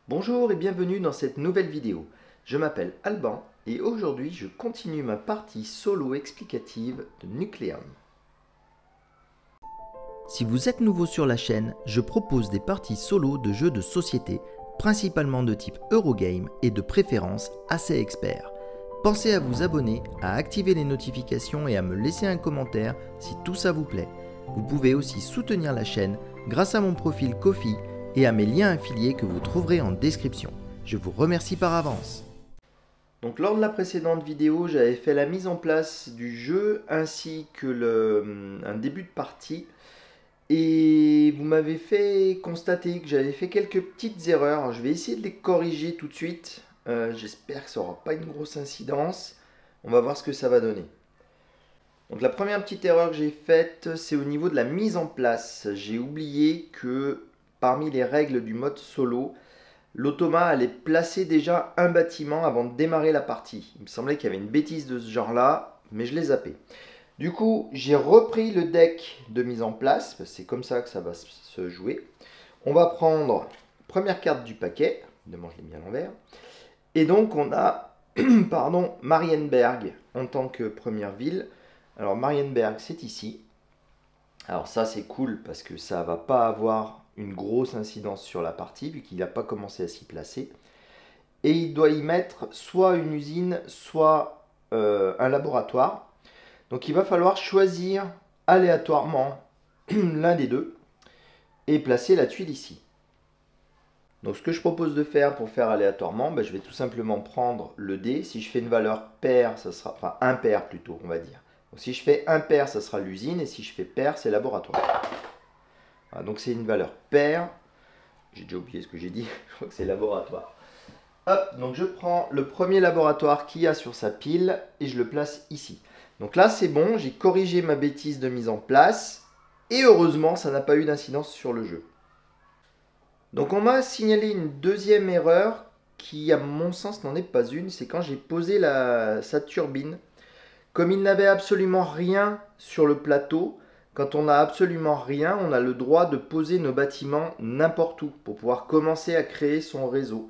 Bonjour et bienvenue dans cette nouvelle vidéo. Je m'appelle Alban et aujourd'hui je continue ma partie solo explicative de Nucleum. Si vous êtes nouveau sur la chaîne, je propose des parties solo de jeux de société, principalement de type Eurogame et de préférence assez experts. Pensez à vous abonner, à activer les notifications et à me laisser un commentaire si tout ça vous plaît. Vous pouvez aussi soutenir la chaîne grâce à mon profil Ko-fi et à mes liens affiliés que vous trouverez en description. Je vous remercie par avance. Donc lors de la précédente vidéo, j'avais fait la mise en place du jeu ainsi que un début de partie. Et vous m'avez fait constater que j'avais fait quelques petites erreurs. Alors, je vais essayer de les corriger tout de suite. J'espère que ça n'aura pas une grosse incidence. On va voir ce que ça va donner. Donc la première petite erreur que j'ai faite, c'est au niveau de la mise en place. J'ai oublié que parmi les règles du mode solo, l'automa allait placer déjà un bâtiment avant de démarrer la partie. Il me semblait qu'il y avait une bêtise de ce genre-là, mais je l'ai zappé. Du coup, j'ai repris le deck de mise en place, parce que c'est comme ça que ça va se jouer. On va prendre première carte du paquet, évidemment je l'ai mis à l'envers, et donc on a pardon, Marienberg en tant que première ville. Alors Marienberg c'est ici. Alors ça c'est cool parce que ça va pas avoir une grosse incidence sur la partie vu qu'il n'a pas commencé à s'y placer. Et il doit y mettre soit une usine, soit un laboratoire. Donc il va falloir choisir aléatoirement l'un des deux et placer la tuile ici. Donc ce que je propose de faire pour faire aléatoirement, je vais tout simplement prendre le dé. Si je fais une valeur paire, ça sera, enfin impair plutôt, on va dire. Donc, si je fais impair, ça sera l'usine, et si je fais pair, c'est laboratoire. Voilà, donc c'est une valeur paire. J'ai déjà oublié ce que j'ai dit, je crois que c'est laboratoire. Hop, donc je prends le premier laboratoire qu'il y a sur sa pile et je le place ici. Donc là c'est bon, j'ai corrigé ma bêtise de mise en place et heureusement ça n'a pas eu d'incidence sur le jeu. Donc on m'a signalé une deuxième erreur qui à mon sens n'en est pas une, c'est quand j'ai posé sa turbine. Comme il n'avait absolument rien sur le plateau, quand on n'a absolument rien, on a le droit de poser nos bâtiments n'importe où pour pouvoir commencer à créer son réseau.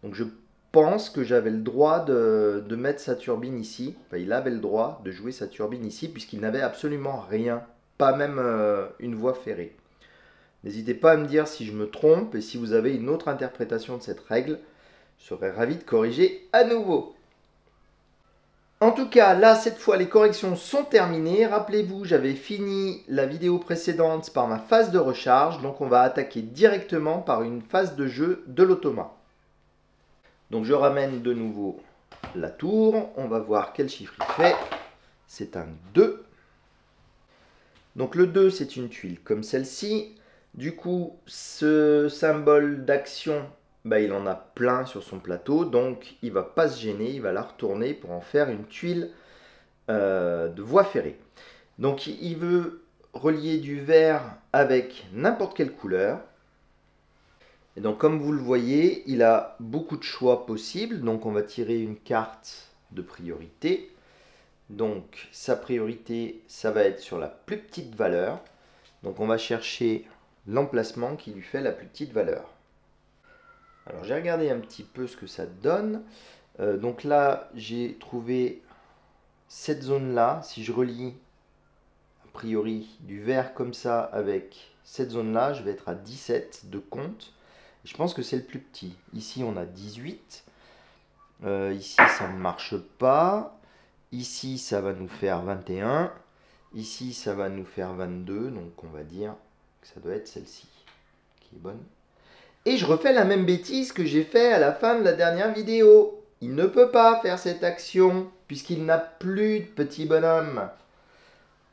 Donc je pense que j'avais le droit de mettre sa turbine ici. Enfin, il avait le droit de jouer sa turbine ici puisqu'il n'avait absolument rien, pas même une voie ferrée. N'hésitez pas à me dire si je me trompe et si vous avez une autre interprétation de cette règle. Je serais ravi de corriger à nouveau. En tout cas, là, cette fois, les corrections sont terminées. Rappelez-vous, j'avais fini la vidéo précédente par ma phase de recharge. Donc, on va attaquer directement par une phase de jeu de l'automa. Donc, je ramène de nouveau la tour. On va voir quel chiffre il fait. C'est un 2. Donc, le 2, c'est une tuile comme celle-ci. Du coup, ce symbole d'action, il en a plein sur son plateau, donc il ne va pas se gêner, il va la retourner pour en faire une tuile de voie ferrée. Donc il veut relier du vert avec n'importe quelle couleur. Et donc comme vous le voyez, il a beaucoup de choix possibles, donc on va tirer une carte de priorité. Donc sa priorité, ça va être sur la plus petite valeur. Donc on va chercher l'emplacement qui lui fait la plus petite valeur. Alors j'ai regardé un petit peu ce que ça donne. Donc là, j'ai trouvé cette zone-là. Si je relie a priori du vert comme ça avec cette zone-là, je vais être à 17 de compte. Je pense que c'est le plus petit. Ici, on a 18. Ici, ça ne marche pas. Ici, ça va nous faire 21. Ici, ça va nous faire 22. Donc, on va dire que ça doit être celle-ci qui est bonne. Et je refais la même bêtise que j'ai fait à la fin de la dernière vidéo. Il ne peut pas faire cette action puisqu'il n'a plus de petit bonhomme.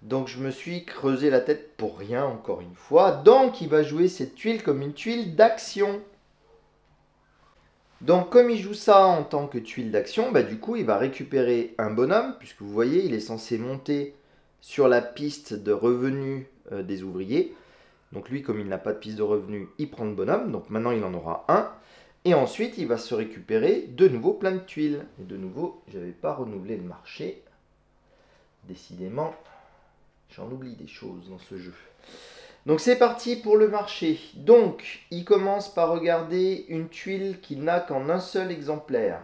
Donc je me suis creusé la tête pour rien encore une fois. Donc il va jouer cette tuile comme une tuile d'action. Donc comme il joue ça en tant que tuile d'action, du coup il va récupérer un bonhomme. Puisque vous voyez, il est censé monter sur la piste de revenus des ouvriers. Donc lui, comme il n'a pas de piste de revenus, il prend le bonhomme. Donc maintenant, il en aura un. Et ensuite, il va se récupérer de nouveau plein de tuiles. Et de nouveau, je n'avais pas renouvelé le marché. Décidément, j'en oublie des choses dans ce jeu. Donc c'est parti pour le marché. Donc il commence par regarder une tuile qu'il n'a qu'en un seul exemplaire.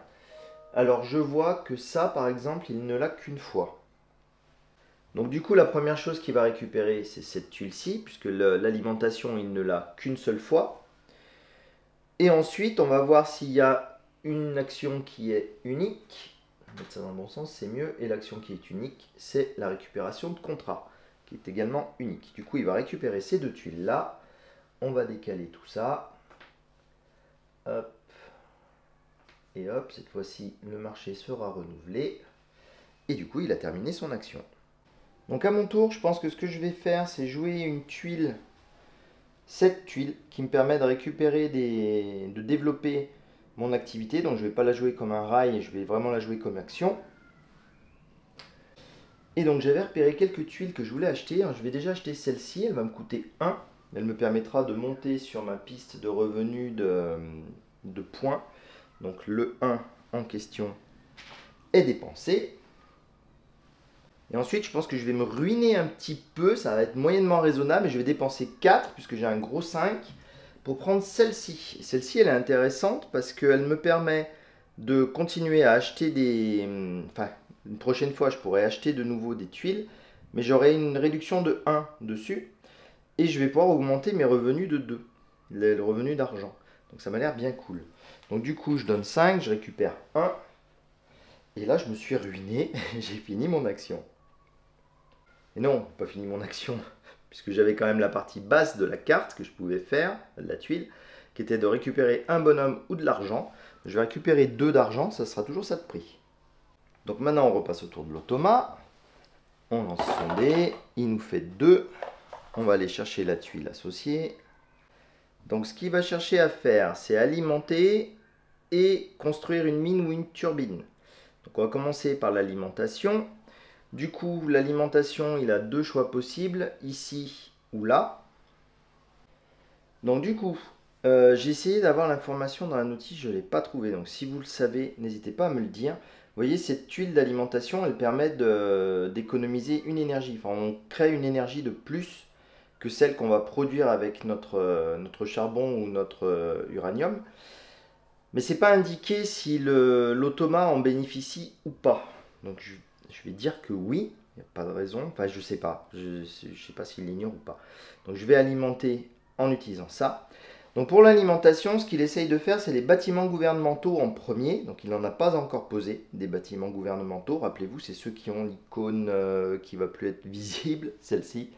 Alors je vois que ça par exemple il ne l'a qu'une fois. Donc du coup la première chose qu'il va récupérer c'est cette tuile-ci, puisque l'alimentation il ne l'a qu'une seule fois. Et ensuite on va voir s'il y a une action qui est unique. On va mettre ça dans le bon sens, c'est mieux. Et l'action qui est unique c'est la récupération de contrat, qui est également unique. Du coup il va récupérer ces deux tuiles là. On va décaler tout ça. Hop. Et hop, cette fois-ci le marché sera renouvelé. Et du coup il a terminé son action. Donc à mon tour, je pense que ce que je vais faire, c'est jouer une tuile, cette tuile, qui me permet de récupérer de développer mon activité. Donc je ne vais pas la jouer comme un rail, je vais vraiment la jouer comme action. Et donc j'avais repéré quelques tuiles que je voulais acheter. Alors, je vais déjà acheter celle-ci, elle va me coûter 1. Elle me permettra de monter sur ma piste de revenus de points. Donc le 1 en question est dépensé. Et ensuite, je pense que je vais me ruiner un petit peu, ça va être moyennement raisonnable, mais je vais dépenser 4, puisque j'ai un gros 5, pour prendre celle-ci. Celle-ci, elle est intéressante parce qu'elle me permet de continuer à acheter Enfin, une prochaine fois, je pourrais acheter de nouveau des tuiles, mais j'aurai une réduction de 1 dessus, et je vais pouvoir augmenter mes revenus de 2, le revenu d'argent. Donc ça m'a l'air bien cool. Donc du coup, je donne 5, je récupère 1, et là, je me suis ruiné, j'ai fini mon action. Et non, pas fini mon action, puisque j'avais quand même la partie basse de la carte que je pouvais faire, de la tuile, qui était de récupérer un bonhomme ou de l'argent. Je vais récupérer 2 d'argent, ça sera toujours ça de prix. Donc maintenant on repasse autour de l'automa, on lance son dé, il nous fait 2, on va aller chercher la tuile associée. Donc ce qu'il va chercher à faire, c'est alimenter et construire une mine ou une turbine. Donc on va commencer par l'alimentation. Du coup, l'alimentation, il a 2 choix possibles, ici ou là. Donc du coup, j'ai essayé d'avoir l'information dans un outil, je ne l'ai pas trouvé. Donc si vous le savez, n'hésitez pas à me le dire. Vous voyez, cette tuile d'alimentation, elle permet d'économiser une énergie. Enfin, on crée une énergie de plus que celle qu'on va produire avec notre charbon ou notre uranium. Mais c'est pas indiqué si l'automa en bénéficie ou pas. Donc je vais dire que oui, il n'y a pas de raison. Enfin, je sais pas. Je sais pas s'il l'ignore ou pas. Donc je vais alimenter en utilisant ça. Donc pour l'alimentation, ce qu'il essaye de faire, c'est les bâtiments gouvernementaux en premier. Donc il n'en a pas encore posé des bâtiments gouvernementaux. Rappelez-vous, c'est ceux qui ont l'icône qui va plus être visible, celle-ci.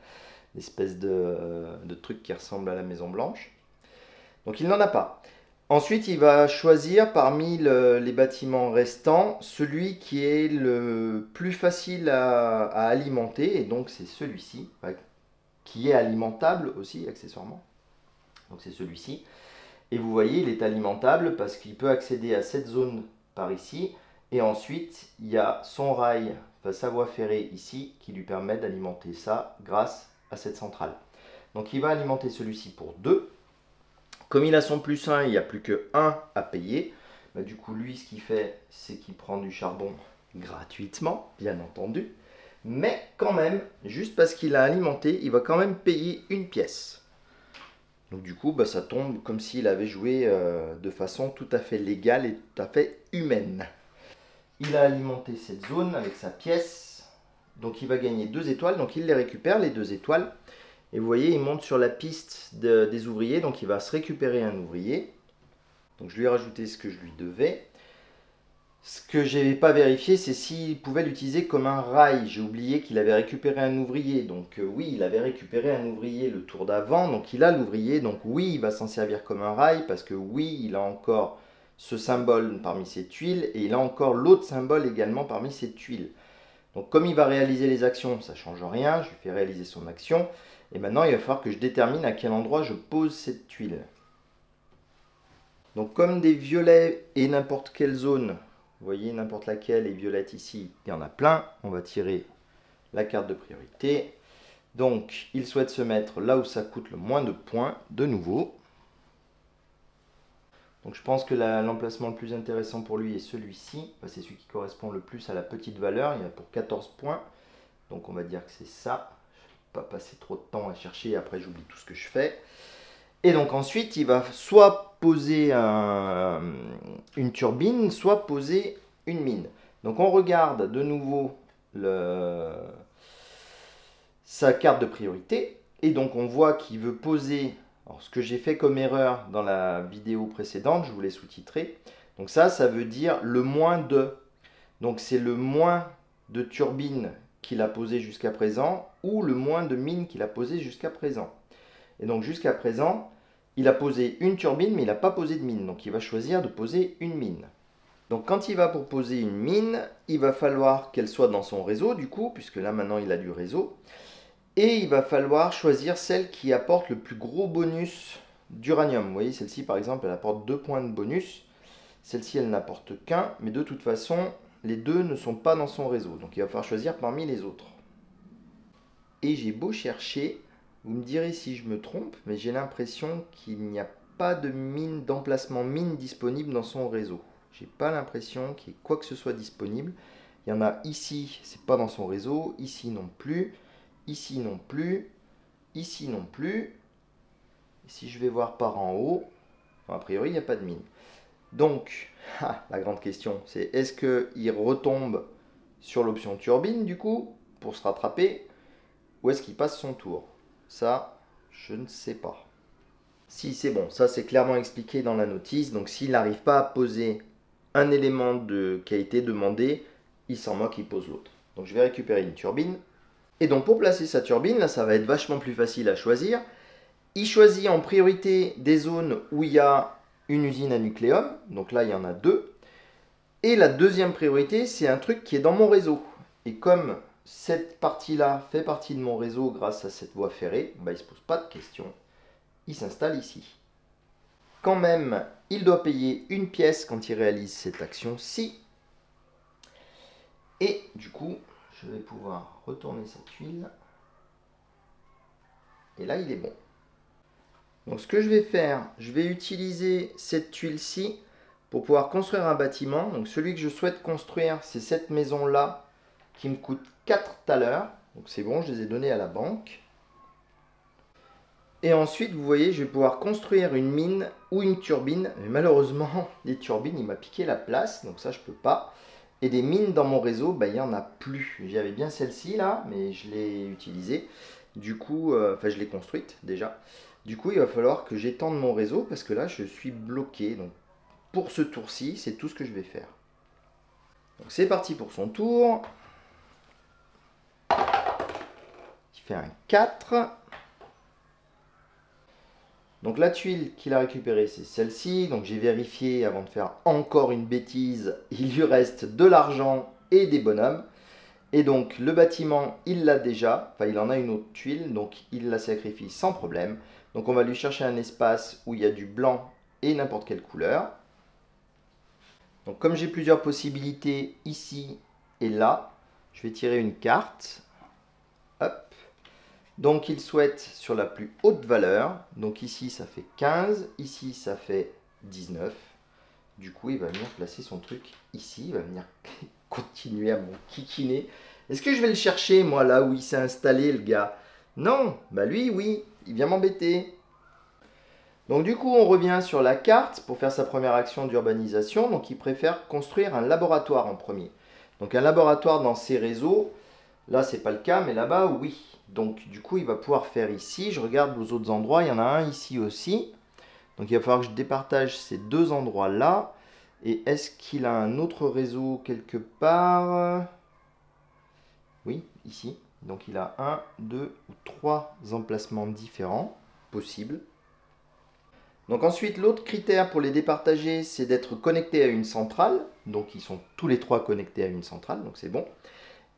L'espèce de truc qui ressemble à la Maison Blanche. Donc il n'en a pas. Ensuite, il va choisir parmi les bâtiments restants celui qui est le plus facile à alimenter. Et donc, c'est celui-ci, qui est alimentable aussi, accessoirement. Donc, c'est celui-ci. Et vous voyez, il est alimentable parce qu'il peut accéder à cette zone par ici. Et ensuite, il y a son rail, sa voie ferrée ici, qui lui permet d'alimenter ça grâce à cette centrale. Donc, il va alimenter celui-ci pour 2. Comme il a son plus 1, il n'y a plus que 1 à payer. Bah, du coup, lui, ce qu'il fait, c'est qu'il prend du charbon gratuitement, bien entendu. Mais quand même, juste parce qu'il a alimenté, il va quand même payer une pièce. Donc du coup, bah, ça tombe comme s'il avait joué de façon tout à fait légale et tout à fait humaine. Il a alimenté cette zone avec sa pièce. Donc il va gagner 2 étoiles. Donc il les récupère, les 2 étoiles. Et vous voyez, il monte sur la piste des ouvriers, donc il va se récupérer un ouvrier. Donc je lui ai rajouté ce que je lui devais. Ce que je n'avais pas vérifié, c'est s'il pouvait l'utiliser comme un rail. J'ai oublié qu'il avait récupéré un ouvrier. Donc oui, il avait récupéré un ouvrier le tour d'avant, donc il a l'ouvrier. Donc oui, il va s'en servir comme un rail, parce que oui, il a encore ce symbole parmi ses tuiles, et il a encore l'autre symbole également parmi ses tuiles. Donc comme il va réaliser les actions, ça ne change rien, je lui fais réaliser son action. Et maintenant, il va falloir que je détermine à quel endroit je pose cette tuile. Donc comme des violets et n'importe quelle zone, vous voyez n'importe laquelle est violette ici, il y en a plein, on va tirer la carte de priorité. Donc il souhaite se mettre là où ça coûte le moins de points, de nouveau. Donc je pense que l'emplacement le plus intéressant pour lui est celui-ci. C'est celui qui correspond le plus à la petite valeur, il y en a pour 14 points. Donc on va dire que c'est ça. pas passer trop de temps à chercher, après j'oublie tout ce que je fais. Et donc ensuite, il va soit poser une turbine, soit poser une mine. Donc on regarde de nouveau sa carte de priorité. Et donc on voit qu'il veut poser, alors ce que j'ai fait comme erreur dans la vidéo précédente, je vous l'ai sous-titré. Donc ça veut dire le moins de. Donc c'est le moins de turbines qu'il a posé jusqu'à présent ou le moins de mines qu'il a posé jusqu'à présent. Et donc jusqu'à présent, il a posé une turbine, mais il n'a pas posé de mine. Donc il va choisir de poser une mine. Donc quand il va pour poser une mine, il va falloir qu'elle soit dans son réseau, du coup, puisque là maintenant il a du réseau. Et il va falloir choisir celle qui apporte le plus gros bonus d'uranium. Vous voyez, celle-ci par exemple, elle apporte 2 points de bonus. Celle-ci, elle n'apporte qu'un, mais de toute façon, les deux ne sont pas dans son réseau. Donc il va falloir choisir parmi les autres. Et j'ai beau chercher, vous me direz si je me trompe, mais j'ai l'impression qu'il n'y a pas de mine, d'emplacement mine disponible dans son réseau. J'ai pas l'impression qu'il y ait quoi que ce soit disponible. Il y en a ici, c'est pas dans son réseau, ici non plus, ici non plus, ici non plus. Et si je vais voir par en haut, a priori il n'y a pas de mine. Donc, la grande question, c'est est-ce qu'il retombe sur l'option turbine du coup, pour se rattraper, ou est-ce qu'il passe son tour? Ça, je ne sais pas. Si, c'est bon, ça c'est clairement expliqué dans la notice. Donc s'il n'arrive pas à poser un élément qui a été demandé, il s'en moque, il pose l'autre. Donc je vais récupérer une turbine. Et donc pour placer sa turbine, là ça va être vachement plus facile à choisir. Il choisit en priorité des zones où il y a une usine à nucléum. Donc là il y en a 2. Et la deuxième priorité, c'est un truc qui est dans mon réseau. Et comme cette partie-là fait partie de mon réseau grâce à cette voie ferrée, bah, il ne se pose pas de questions. Il s'installe ici. Quand même, il doit payer une pièce quand il réalise cette action-ci. Et du coup, je vais pouvoir retourner cette tuile. Et là, il est bon. Donc ce que je vais faire, je vais utiliser cette tuile-ci pour pouvoir construire un bâtiment. Donc celui que je souhaite construire, c'est cette maison-là qui me coûte 4 thalers. Donc c'est bon, je les ai donnés à la banque. Et ensuite, vous voyez, je vais pouvoir construire une mine ou une turbine. Mais malheureusement, les turbines, il m'a piqué la place. Donc ça, je ne peux pas. Et des mines dans mon réseau, bah, il n'y en a plus. J'avais bien celle-ci là, mais je l'ai utilisée. Du coup, je l'ai construite déjà. Du coup, il va falloir que j'étende mon réseau parce que là, je suis bloqué. Donc pour ce tour-ci, c'est tout ce que je vais faire. Donc c'est parti pour son tour. Il fait un 4. Donc la tuile qu'il a récupérée, c'est celle-ci. Donc j'ai vérifié avant de faire encore une bêtise. Il lui reste de l'argent et des bonhommes. Et donc le bâtiment, il l'a déjà. Enfin, il en a une autre tuile, donc il la sacrifie sans problème. Donc on va lui chercher un espace où il y a du blanc et n'importe quelle couleur. Donc comme j'ai plusieurs possibilités ici et là, je vais tirer une carte. Hop. Donc il souhaite sur la plus haute valeur. Donc ici ça fait 15, ici ça fait 19. Du coup il va venir placer son truc ici, il va venir continuer à m'enquiquiner. Est-ce que je vais le chercher moi là où il s'est installé le gars? Non, bah lui oui, il vient m'embêter. Donc du coup on revient sur la carte pour faire sa première action d'urbanisation. Donc il préfère construire un laboratoire en premier. Donc un laboratoire dans ses réseaux, là c'est pas le cas mais là-bas oui. Donc du coup il va pouvoir faire ici, je regarde aux autres endroits, il y en a un ici aussi. Donc il va falloir que je départage ces deux endroits là. Et est-ce qu'il a un autre réseau quelque part? Oui, ici. Donc il a 1, 2 ou 3 emplacements différents possibles. Donc ensuite l'autre critère pour les départager, c'est d'être connecté à une centrale. Donc ils sont tous les 3 connectés à une centrale, donc c'est bon.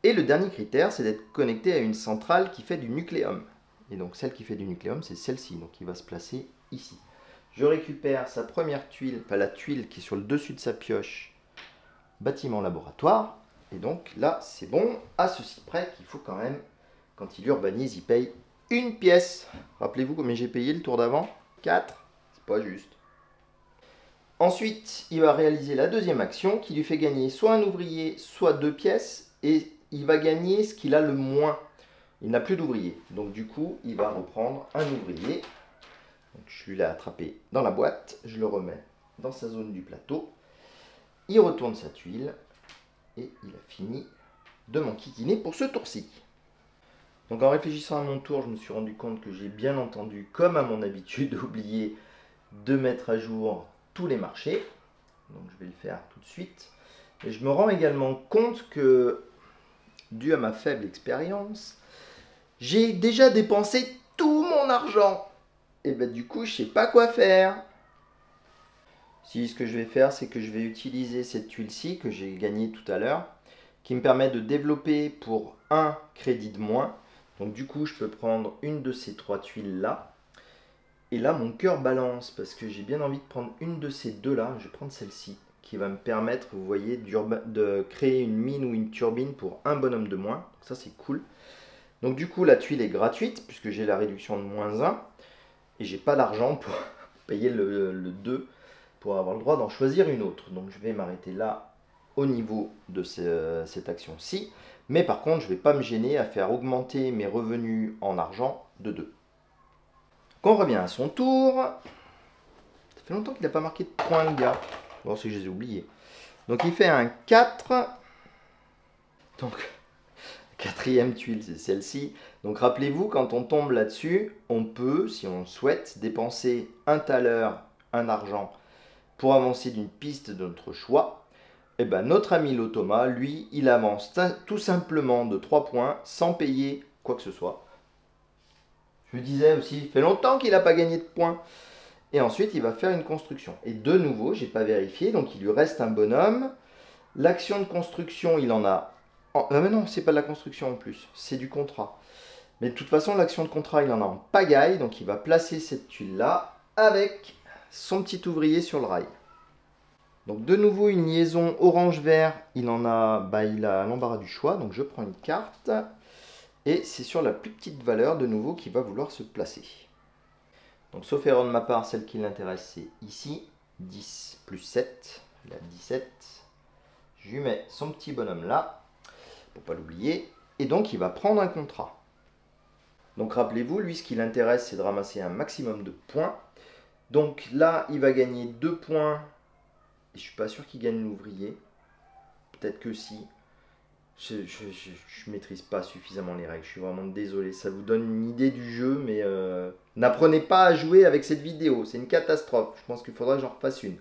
Et le dernier critère, c'est d'être connecté à une centrale qui fait du nucléum. Et donc celle qui fait du nucléum, c'est celle-ci. Donc il va se placer ici. Je récupère sa première tuile, enfin la tuile qui est sur le dessus de sa pioche, bâtiment laboratoire. Et donc là, c'est bon, à ceci près qu'il faut quand même, quand il urbanise, il paye une pièce. Rappelez-vous combien j'ai payé le tour d'avant? 4, c'est pas juste. Ensuite, il va réaliser la deuxième action qui lui fait gagner soit un ouvrier, soit 2 pièces. Et il va gagner ce qu'il a le moins. il n'a plus d'ouvrier. Donc du coup, il va reprendre un ouvrier. Donc, je lui l'ai attrapé dans la boîte, je le remets dans sa zone du plateau. Il retourne sa tuile et il a fini de m'enquiquiner pour ce tour-ci. Donc en réfléchissant à mon tour, je me suis rendu compte que j'ai bien entendu, comme à mon habitude, oublié de mettre à jour tous les marchés. Donc je vais le faire tout de suite. Et je me rends également compte que, dû à ma faible expérience, j'ai déjà dépensé tout mon argent. Et ben du coup, je sais pas quoi faire. Si ce que je vais faire, c'est que je vais utiliser cette tuile-ci que j'ai gagnée tout à l'heure, qui me permet de développer pour un crédit de moins. Donc du coup, je peux prendre une de ces 3 tuiles-là. Et là, mon cœur balance parce que j'ai bien envie de prendre une de ces deux-là. Je vais prendre celle-ci qui va me permettre, vous voyez, de créer une mine ou une turbine pour un bonhomme de moins. Donc ça, c'est cool. Donc du coup, la tuile est gratuite puisque j'ai la réduction de -1. Et j'ai pas d'argent pour payer le 2 pour avoir le droit d'en choisir une autre. Donc je vais m'arrêter là au niveau de cette action-ci. Mais par contre, je ne vais pas me gêner à faire augmenter mes revenus en argent de 2. Qu'on revient à son tour. Ça fait longtemps qu'il n'a pas marqué de points, le gars. Bon, c'est que je les ai oubliés. Donc il fait un 4. Donc, quatrième tuile, c'est celle-ci. Donc rappelez-vous, quand on tombe là-dessus, on peut, si on souhaite, dépenser un thaler, un argent, pour avancer d'une piste de notre choix. Et ben notre ami l'Automa, lui, il avance tout simplement de 3 points sans payer quoi que ce soit. Je le disais aussi, il fait longtemps qu'il n'a pas gagné de points. Et ensuite, il va faire une construction. Et de nouveau, je n'ai pas vérifié, donc il lui reste un bonhomme. L'action de construction, il en a... mais non, c'est pas de la construction en plus, c'est du contrat. Mais de toute façon, l'action de contrat, il en a en pagaille, donc il va placer cette tuile-là avec son petit ouvrier sur le rail. Donc de nouveau, une liaison orange-vert, il a l'embarras du choix, donc je prends une carte. Et c'est sur la plus petite valeur, de nouveau, qu'il va vouloir se placer. Donc sauf erreur de ma part, celle qui l'intéresse, c'est ici, 10 plus 7, la 17. Je lui mets son petit bonhomme là, pour pas l'oublier, et donc il va prendre un contrat. Donc rappelez-vous, lui, ce qui l'intéresse, c'est de ramasser un maximum de points. Donc là, il va gagner 2 points, et je suis pas sûr qu'il gagne l'ouvrier. Peut-être que si. Je maîtrise pas suffisamment les règles, je suis vraiment désolé. Ça vous donne une idée du jeu, mais n'apprenez pas à jouer avec cette vidéo, c'est une catastrophe. Je pense qu'il faudra que j'en refasse une.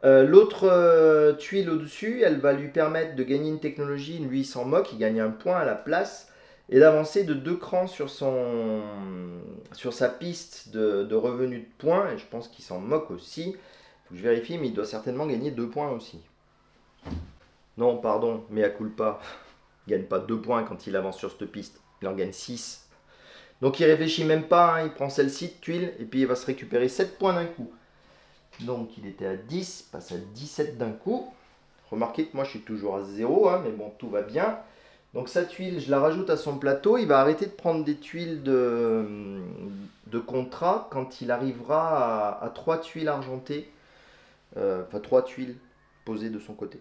L'autre tuile au-dessus, elle va lui permettre de gagner une technologie. Lui, il s'en moque, il gagne un point à la place et d'avancer de 2 crans sur sa piste de revenus de points. Et je pense qu'il s'en moque aussi. Il faut que je vérifie, mais il doit certainement gagner 2 points aussi. Non, pardon, mea culpa. Il ne gagne pas 2 points quand il avance sur cette piste. Il en gagne 6. Donc il réfléchit même pas, hein. Il prend celle-ci de tuile et puis il va se récupérer 7 points d'un coup. Donc il était à 10, passe à 17 d'un coup. Remarquez que moi je suis toujours à 0, hein, mais bon, tout va bien. Donc sa tuile, je la rajoute à son plateau. Il va arrêter de prendre des tuiles de contrat quand il arrivera à 3 tuiles argentées. Enfin 3 tuiles posées de son côté.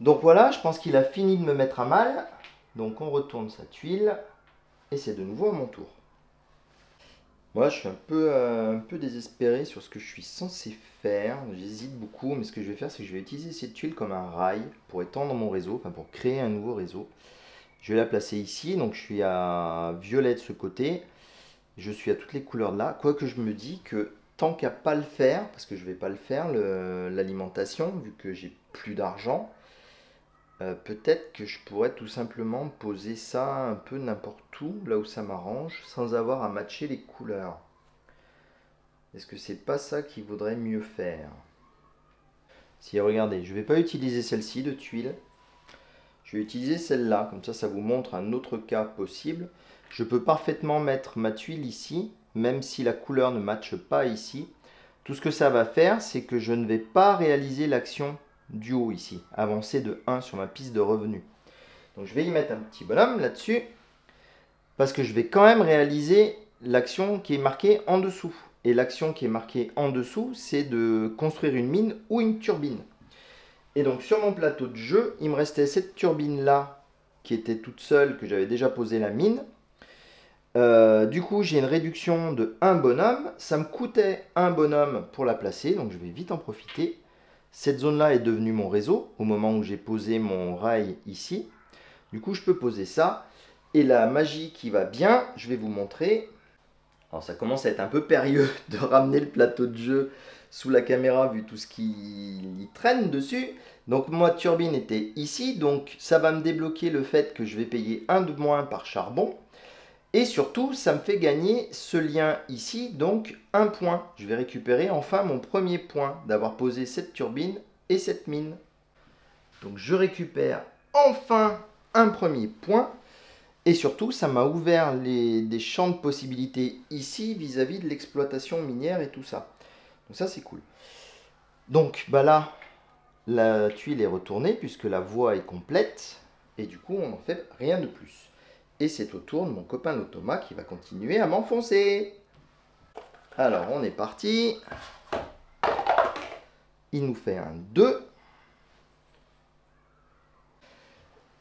Donc voilà, je pense qu'il a fini de me mettre à mal. Donc on retourne sa tuile. Et c'est de nouveau à mon tour. Moi, je suis un peu désespéré sur ce que je suis censé faire. J'hésite beaucoup, mais ce que je vais faire, c'est que je vais utiliser cette tuile comme un rail pour étendre mon réseau, enfin pour créer un nouveau réseau. Je vais la placer ici, donc je suis à violet de ce côté. Je suis à toutes les couleurs de là. Quoique je me dis que tant qu'à pas le faire, parce que je ne vais pas le faire, l'alimentation, vu que j'ai plus d'argent, peut-être que je pourrais tout simplement poser ça un peu n'importe où, là où ça m'arrange, sans avoir à matcher les couleurs. Est-ce que c'est pas ça qu'il vaudrait mieux faire? Si, regardez, je ne vais pas utiliser celle-ci de tuile. Je vais utiliser celle-là, comme ça vous montre un autre cas possible. Je peux parfaitement mettre ma tuile ici, même si la couleur ne matche pas ici. Tout ce que ça va faire, c'est que je ne vais pas réaliser l'action du haut ici, avancer de 1 sur ma piste de revenus. Donc je vais y mettre un petit bonhomme là-dessus, parce que je vais quand même réaliser l'action qui est marquée en dessous. Et l'action qui est marquée en dessous, c'est de construire une mine ou une turbine. Et donc sur mon plateau de jeu, il me restait cette turbine-là qui était toute seule, que j'avais déjà posé la mine. Du coup, j'ai une réduction de 1 bonhomme. Ça me coûtait un bonhomme pour la placer, donc je vais vite en profiter. Cette zone-là est devenue mon réseau au moment où j'ai posé mon rail ici. Du coup, je peux poser ça. Et la magie qui va bien, je vais vous montrer. Alors, ça commence à être un peu périlleux de ramener le plateau de jeu sous la caméra vu tout ce qui y traîne dessus. Donc, ma turbine était ici. Donc, ça va me débloquer le fait que je vais payer 1 de moins par charbon. Et surtout, ça me fait gagner ce lien ici, donc 1 point. Je vais récupérer enfin mon premier point d'avoir posé cette turbine et cette mine. Donc je récupère enfin un premier point. Et surtout, ça m'a ouvert des champs de possibilités ici vis-à-vis de l'exploitation minière et tout ça. Donc ça, c'est cool. Donc bah là, la tuile est retournée puisque la voie est complète. Et du coup, on n'en fait rien de plus. Et c'est au tour de mon copain l'Automa qui va continuer à m'enfoncer. Alors, on est parti. Il nous fait un 2.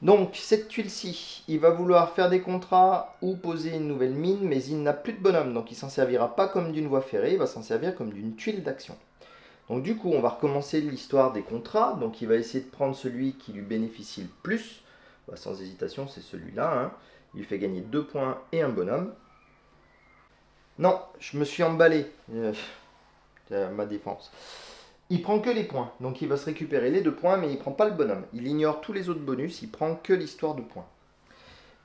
Donc, cette tuile-ci, il va vouloir faire des contrats ou poser une nouvelle mine, mais il n'a plus de bonhomme. Donc, il ne s'en servira pas comme d'une voie ferrée, il va s'en servir comme d'une tuile d'action. Donc, du coup, on va recommencer l'histoire des contrats. Donc, il va essayer de prendre celui qui lui bénéficie le plus. Bah, sans hésitation, c'est celui-là, hein. Il lui fait gagner 2 points et un bonhomme. Non, je me suis emballé. Ma défense. Il prend que les points. Donc il va se récupérer les 2 points, mais il ne prend pas le bonhomme. Il ignore tous les autres bonus, il prend que l'histoire de points.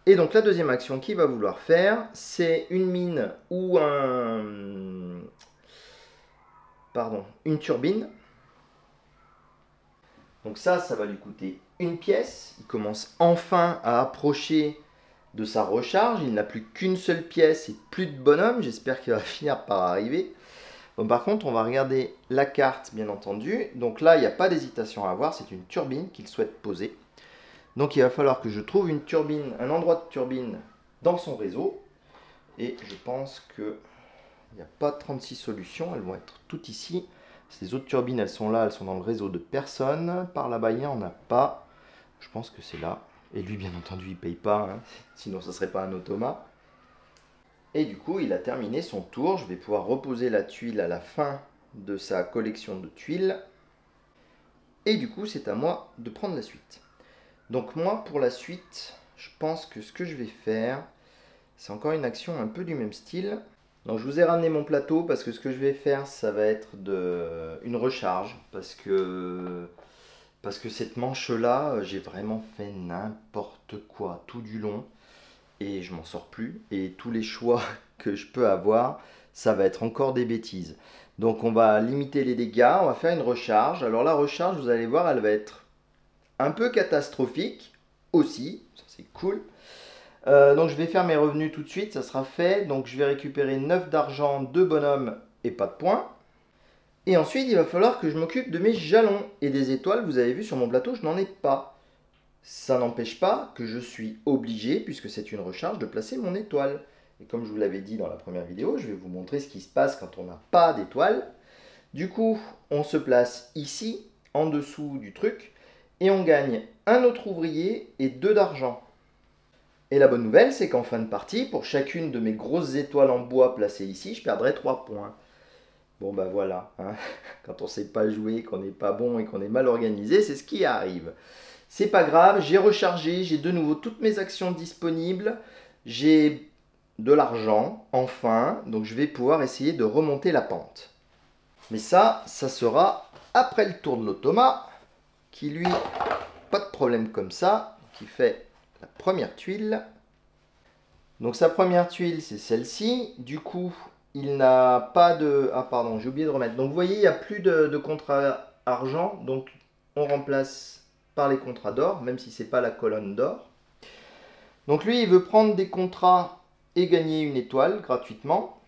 Et donc la deuxième action qu'il va vouloir faire, c'est une mine ou une turbine. Donc ça va lui coûter une pièce. Il commence enfin à approcher de sa recharge. Il n'a plus qu'une seule pièce et plus de bonhomme. J'espère qu'il va finir par arriver. Bon, par contre, on va regarder la carte, bien entendu. Donc là, il n'y a pas d'hésitation à avoir. C'est une turbine qu'il souhaite poser. Donc il va falloir que je trouve une turbine, un endroit de turbine dans son réseau. Et je pense qu'il n'y a pas 36 solutions. Elles vont être toutes ici. Ces autres turbines, elles sont là. Elles sont dans le réseau de personne. Par là-bas, il n'y en a pas. Je pense que c'est là. Et lui, bien entendu, il ne paye pas, hein. Sinon ce ne serait pas un Automa. Et du coup, il a terminé son tour. Je vais pouvoir reposer la tuile à la fin de sa collection de tuiles. Et du coup, c'est à moi de prendre la suite. Donc moi, pour la suite, je pense que ce que je vais faire, c'est encore une action un peu du même style. Donc je vous ai ramené mon plateau parce que ce que je vais faire, ça va être une recharge. Parce que cette manche-là, j'ai vraiment fait n'importe quoi tout du long. Et je m'en sors plus. Et tous les choix que je peux avoir, ça va être encore des bêtises. Donc on va limiter les dégâts, on va faire une recharge. Alors la recharge, vous allez voir, elle va être un peu catastrophique aussi. Ça c'est cool. Donc je vais faire mes revenus tout de suite, ça sera fait. Donc je vais récupérer 9 d'argent, 2 bonhommes et pas de points. Et ensuite, il va falloir que je m'occupe de mes jalons. Et des étoiles, vous avez vu sur mon plateau, je n'en ai pas. Ça n'empêche pas que je suis obligé, puisque c'est une recharge, de placer mon étoile. Et comme je vous l'avais dit dans la première vidéo, je vais vous montrer ce qui se passe quand on n'a pas d'étoile. Du coup, on se place ici, en dessous du truc, et on gagne un autre ouvrier et 2 d'argent. Et la bonne nouvelle, c'est qu'en fin de partie, pour chacune de mes grosses étoiles en bois placées ici, je perdrai 3 points. Bon bah voilà, hein. Quand on ne sait pas jouer, qu'on n'est pas bon et qu'on est mal organisé, c'est ce qui arrive. C'est pas grave, j'ai rechargé, j'ai de nouveau toutes mes actions disponibles, j'ai de l'argent, enfin, donc je vais pouvoir essayer de remonter la pente. Mais ça sera après le tour de l'Automa, qui lui, pas de problème comme ça, qui fait la première tuile. Donc sa première tuile, c'est celle-ci, du coup, il n'a pas de... Ah pardon, j'ai oublié de remettre. Donc vous voyez, il n'y a plus de contrat argent, donc on remplace par les contrats d'or, même si ce n'est pas la colonne d'or. Donc lui, il veut prendre des contrats et gagner une étoile gratuitement.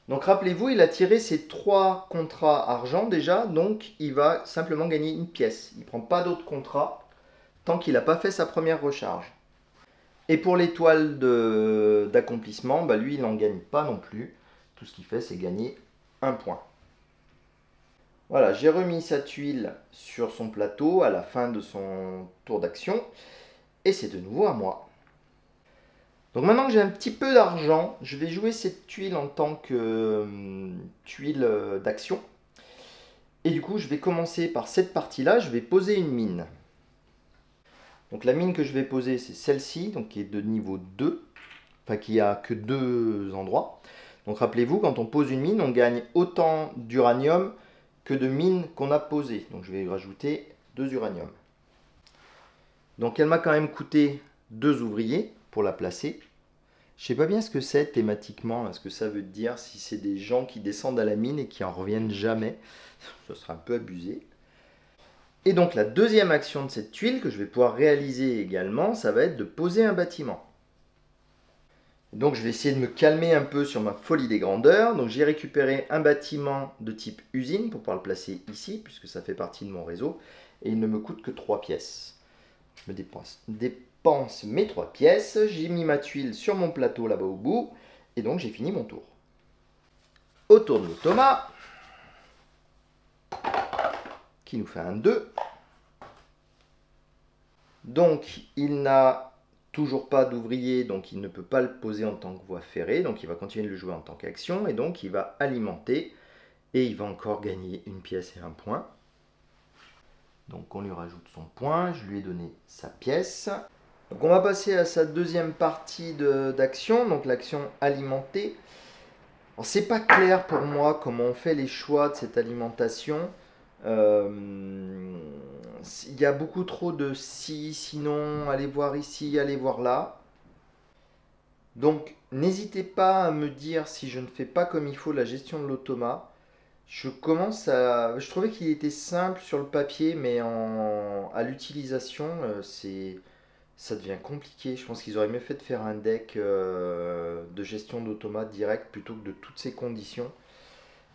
Donc rappelez-vous, il a tiré ses 3 contrats argent déjà, donc il va simplement gagner une pièce. Il ne prend pas d'autres contrats tant qu'il n'a pas fait sa première recharge. Et pour l'étoile d'accomplissement, bah lui, il n'en gagne pas non plus. Tout ce qu'il fait, c'est gagner 1 point. Voilà, j'ai remis sa tuile sur son plateau à la fin de son tour d'action. Et c'est de nouveau à moi. Donc maintenant que j'ai un petit peu d'argent, je vais jouer cette tuile en tant que tuile d'action. Et du coup, je vais commencer par cette partie-là, je vais poser une mine. Donc la mine que je vais poser, c'est celle-ci, donc qui est de niveau 2, enfin qui a que 2 endroits. Donc rappelez-vous, quand on pose une mine, on gagne autant d'uranium que de mines qu'on a posées. Donc je vais rajouter 2 uranium. Donc elle m'a quand même coûté 2 ouvriers pour la placer. Je sais pas bien ce que c'est thématiquement, ce que ça veut dire, si c'est des gens qui descendent à la mine et qui en reviennent jamais. Ça sera un peu abusé. Et donc la deuxième action de cette tuile que je vais pouvoir réaliser également, ça va être de poser un bâtiment. Donc je vais essayer de me calmer un peu sur ma folie des grandeurs. Donc j'ai récupéré un bâtiment de type usine pour pouvoir le placer ici, puisque ça fait partie de mon réseau. Et il ne me coûte que 3 pièces. Je me dépense mes 3 pièces. J'ai mis ma tuile sur mon plateau là-bas au bout. Et donc j'ai fini mon tour. Au tour de l'automat, qui nous fait un 2. Donc il n'a toujours pas d'ouvrier, donc il ne peut pas le poser en tant que voie ferrée, donc il va continuer de le jouer en tant qu'action, et donc il va alimenter, et il va encore gagner une pièce et un point. Donc on lui rajoute son point, je lui ai donné sa pièce. Donc on va passer à sa deuxième partie d'action, donc l'action alimenter. Alors c'est pas clair pour moi comment on fait les choix de cette alimentation. Il y a beaucoup trop de si, sinon, allez voir ici, allez voir là. Donc n'hésitez pas à me dire si je ne fais pas comme il faut la gestion de l'automat. Je trouvais qu'il était simple sur le papier, mais à l'utilisation, ça devient compliqué. Je pense qu'ils auraient mieux fait de faire un deck de gestion d'automate direct plutôt que de toutes ces conditions.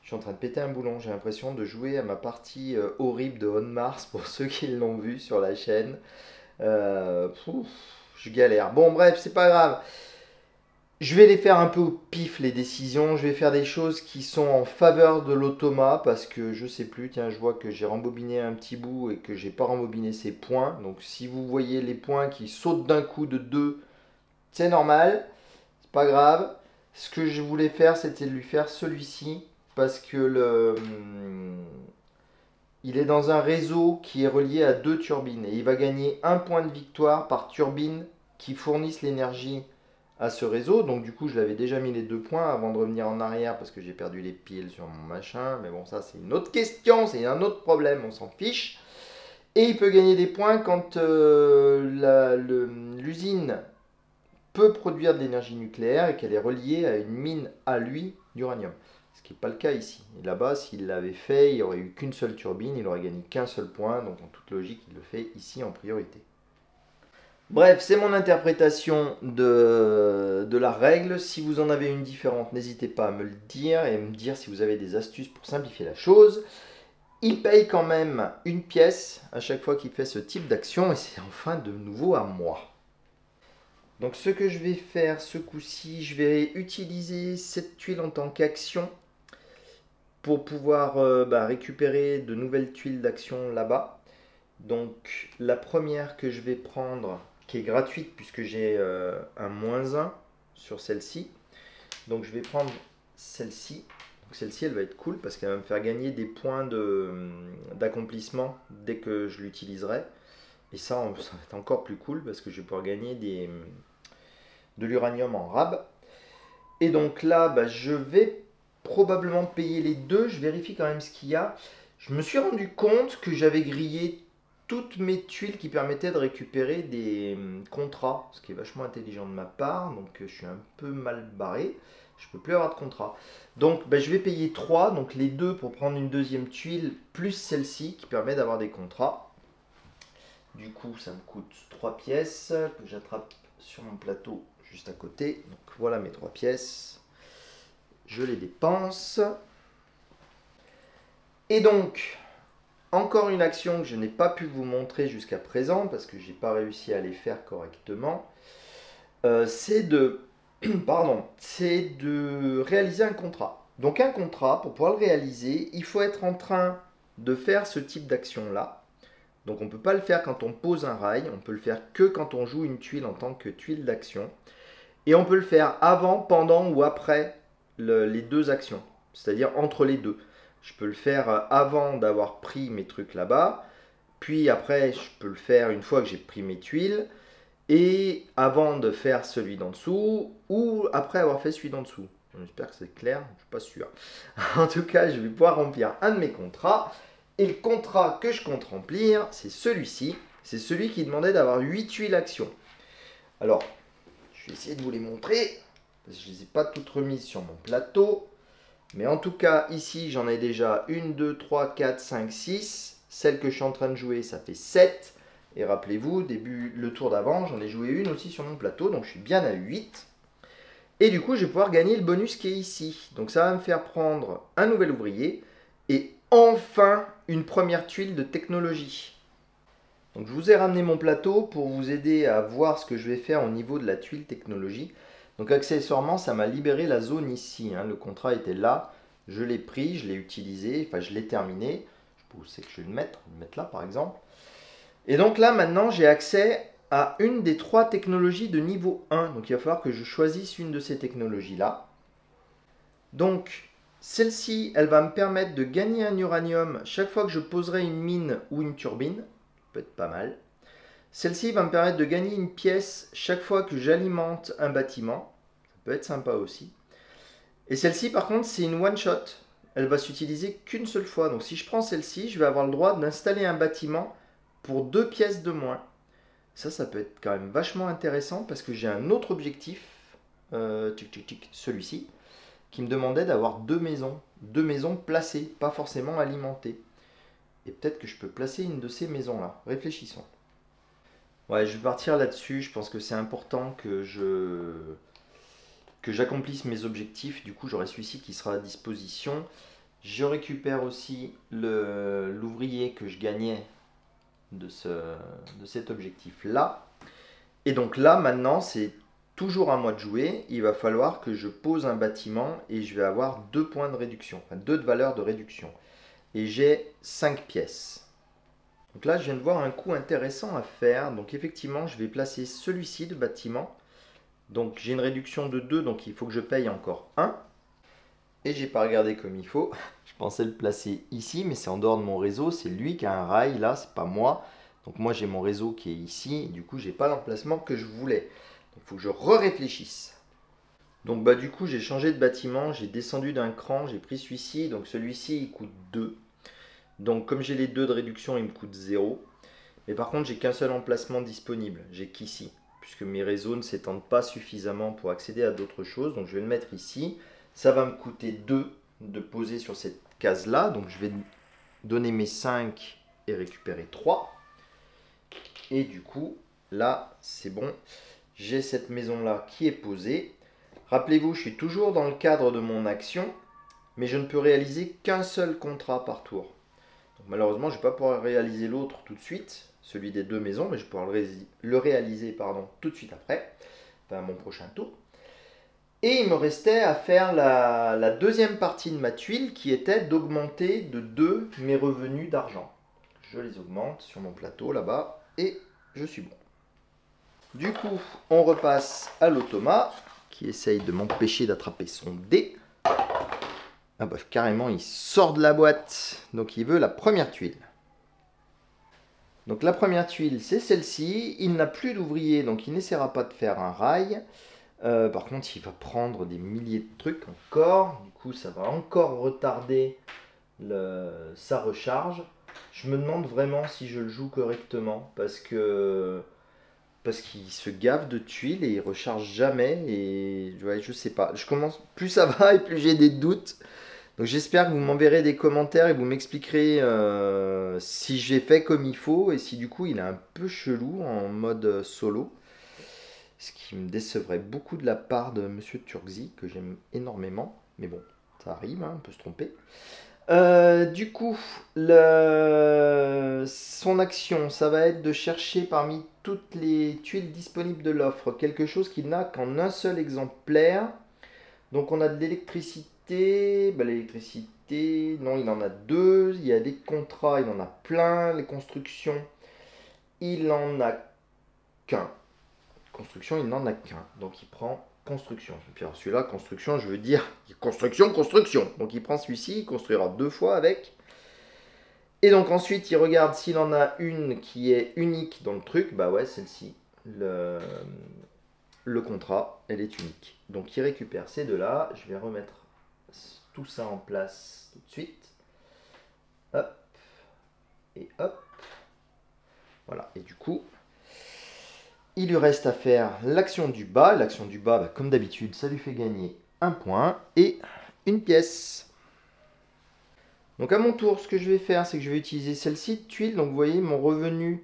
Je suis en train de péter un boulon, j'ai l'impression de jouer à ma partie horrible de On Mars pour ceux qui l'ont vu sur la chaîne. Je galère. Bon bref, c'est pas grave. Je vais les faire un peu au pif les décisions. Je vais faire des choses qui sont en faveur de l'automat parce que je sais plus. Tiens, je vois que j'ai rembobiné un petit bout et que j'ai pas rembobiné ces points. Donc si vous voyez les points qui sautent d'un coup de 2, c'est normal. C'est pas grave. Ce que je voulais faire, c'était de lui faire celui-ci parce que il est dans un réseau qui est relié à 2 turbines et il va gagner 1 point de victoire par turbine qui fournissent l'énergie à ce réseau. Donc du coup, je l'avais déjà mis les 2 points avant de revenir en arrière parce que j'ai perdu les piles sur mon machin. Mais bon, ça c'est une autre question, c'est un autre problème, on s'en fiche. Et il peut gagner des points quand l'usine peut produire de l'énergie nucléaire et qu'elle est reliée à une mine à lui d'uranium. Ce qui n'est pas le cas ici. Et là-bas, s'il l'avait fait, il n'y aurait eu qu'une seule turbine, il n'aurait gagné qu'un seul point. Donc en toute logique, il le fait ici en priorité. Bref, c'est mon interprétation de la règle. Si vous en avez une différente, n'hésitez pas à me le dire et me dire si vous avez des astuces pour simplifier la chose. Il paye quand même une pièce à chaque fois qu'il fait ce type d'action et c'est enfin de nouveau à moi. Donc ce que je vais faire ce coup-ci, je vais utiliser cette tuile en tant qu'action pour pouvoir récupérer de nouvelles tuiles d'action là-bas. Donc la première que je vais prendre, qui est gratuite puisque j'ai un -1 sur celle-ci. Donc je vais prendre celle-ci. Celle-ci elle va être cool parce qu'elle va me faire gagner des points d'accomplissement dès que je l'utiliserai. Et ça va être encore plus cool parce que je vais pouvoir gagner de l'uranium en rab. Et donc là, je vais probablement payer les deux. Je vérifie quand même ce qu'il y a. Je me suis rendu compte que j'avais grillé toutes mes tuiles qui permettaient de récupérer des contrats, ce qui est vachement intelligent de ma part. Donc je suis un peu mal barré. Je ne peux plus avoir de contrat. Donc je vais payer 3, donc les deux pour prendre une deuxième tuile, plus celle-ci qui permet d'avoir des contrats. Du coup, ça me coûte 3 pièces que j'attrape sur mon plateau juste à côté. Donc voilà mes 3 pièces. Je les dépense. Et donc, encore une action que je n'ai pas pu vous montrer jusqu'à présent parce que je n'ai pas réussi à les faire correctement. C'est de réaliser un contrat. Donc un contrat, pour pouvoir le réaliser, il faut être en train de faire ce type d'action-là. Donc on ne peut pas le faire quand on pose un rail, on peut le faire que quand on joue une tuile en tant que tuile d'action. Et on peut le faire avant, pendant ou après les deux actions, c'est-à-dire entre les deux. Je peux le faire avant d'avoir pris mes trucs là-bas, puis après je peux le faire une fois que j'ai pris mes tuiles, et avant de faire celui d'en dessous, ou après avoir fait celui d'en dessous. J'espère que c'est clair, je ne suis pas sûr. En tout cas, je vais pouvoir remplir un de mes contrats. Et le contrat que je compte remplir, c'est celui-ci. C'est celui qui demandait d'avoir 8 tuiles actions. Alors, je vais essayer de vous les montrer, parce que je ne les ai pas toutes remises sur mon plateau. Mais en tout cas, ici, j'en ai déjà 1, 2, 3, 4, 5, 6. Celle que je suis en train de jouer, ça fait 7. Et rappelez-vous, le tour d'avant, j'en ai joué une aussi sur mon plateau, donc je suis bien à 8. Et du coup, je vais pouvoir gagner le bonus qui est ici. Donc ça va me faire prendre un nouvel ouvrier et enfin une première tuile de technologie. Donc je vous ai ramené mon plateau pour vous aider à voir ce que je vais faire au niveau de la tuile technologie. Donc accessoirement, ça m'a libéré la zone ici. Le contrat était là, je l'ai pris, je l'ai utilisé, enfin je l'ai terminé. Je sais pas où c'est que je vais le mettre là par exemple. Et donc là, maintenant, j'ai accès à une des 3 technologies de niveau 1. Donc, il va falloir que je choisisse une de ces technologies-là. Donc, celle-ci, elle va me permettre de gagner un uranium chaque fois que je poserai une mine ou une turbine. Ça peut être pas mal. Celle-ci va me permettre de gagner une pièce chaque fois que j'alimente un bâtiment. Ça peut être sympa aussi. Et celle-ci, par contre, c'est une one-shot. Elle va s'utiliser qu'une seule fois. Donc, si je prends celle-ci, je vais avoir le droit d'installer un bâtiment pour 2 pièces de moins. Ça peut être quand même vachement intéressant parce que j'ai un autre objectif, celui-ci, qui me demandait d'avoir 2 maisons placées, pas forcément alimentées. Et peut-être que je peux placer une de ces maisons-là. Réfléchissons. Ouais, je vais partir là-dessus. Je pense que c'est important que j'accomplisse mes objectifs. Du coup, j'aurai celui-ci qui sera à disposition. Je récupère aussi l'ouvrier que je gagnais de cet objectif-là. Et donc là, maintenant, c'est toujours à moi de jouer. Il va falloir que je pose un bâtiment et je vais avoir 2 points de réduction, enfin 2 de valeur de réduction. Et j'ai 5 pièces. Donc là, je viens de voir un coup intéressant à faire. Donc effectivement, je vais placer celui-ci de bâtiment. Donc j'ai une réduction de 2, donc il faut que je paye encore 1. Et j'ai pas regardé comme il faut. Je pensais le placer ici, mais c'est en dehors de mon réseau. C'est lui qui a un rail là, c'est pas moi. Donc moi j'ai mon réseau qui est ici. Et du coup, j'ai pas l'emplacement que je voulais. Donc il faut que je réfléchisse. Donc du coup, j'ai changé de bâtiment. J'ai descendu d'un cran. J'ai pris celui-ci. Donc celui-ci, il coûte 2. Donc comme j'ai les 2 de réduction, il me coûte 0. Mais par contre, j'ai qu'un seul emplacement disponible. J'ai qu'ici. Puisque mes réseaux ne s'étendent pas suffisamment pour accéder à d'autres choses. Donc je vais le mettre ici. Ça va me coûter 2 de poser sur cette case-là. Donc je vais donner mes 5 et récupérer 3. Et du coup, là, c'est bon. J'ai cette maison-là qui est posée. Rappelez-vous, je suis toujours dans le cadre de mon action, mais je ne peux réaliser qu'un seul contrat par tour. Donc, malheureusement, je ne vais pas pouvoir réaliser l'autre tout de suite, celui des 2 maisons, mais je vais pouvoir le réaliser tout de suite après, enfin mon prochain tour. Et il me restait à faire la deuxième partie de ma tuile qui était d'augmenter de 2 mes revenus d'argent. Je les augmente sur mon plateau là-bas et je suis bon. Du coup, on repasse à l'automa qui essaye de m'empêcher d'attraper son dé. Ah bah carrément, il sort de la boîte. Donc il veut la première tuile. Donc la première tuile, c'est celle-ci. Il n'a plus d'ouvrier, donc il n'essaiera pas de faire un rail. Par contre, il va prendre des milliers de trucs encore. Du coup, ça va encore retarder sa recharge. Je me demande vraiment si je le joue correctement. Parce qu'il se gave de tuiles et il recharge jamais. Et ouais, je sais pas. Plus ça va et plus j'ai des doutes. Donc j'espère que vous m'enverrez des commentaires et vous m'expliquerez si j'ai fait comme il faut. Et si du coup il est un peu chelou en mode solo. Ce qui me décevrait beaucoup de la part de Monsieur Turkzy, que j'aime énormément. Mais bon, ça arrive, on peut se tromper. Du coup, son action, ça va être de chercher parmi toutes les tuiles disponibles de l'offre quelque chose qui n'a qu'en un seul exemplaire. Donc on a de l'électricité. L'électricité, sociétés, non, il en a 2. Il y a des contrats, il en a plein. Les constructions, il en a qu'un. Construction, il n'en a qu'un. Donc il prend construction. Et puis alors celui-là, construction, je veux dire construction, construction. Donc il prend celui-ci, il construira 2 fois avec. Et donc ensuite, il regarde s'il en a une qui est unique dans le truc. Bah ouais, celle-ci. Le contrat, elle est unique. Donc il récupère ces deux-là. Je vais remettre tout ça en place tout de suite. Hop. Et hop. Voilà. Et du coup, il lui reste à faire l'action du bas. L'action du bas, bah, comme d'habitude, ça lui fait gagner un point et une pièce. Donc à mon tour, ce que je vais faire, c'est que je vais utiliser celle-ci de tuile. Donc vous voyez, mon revenu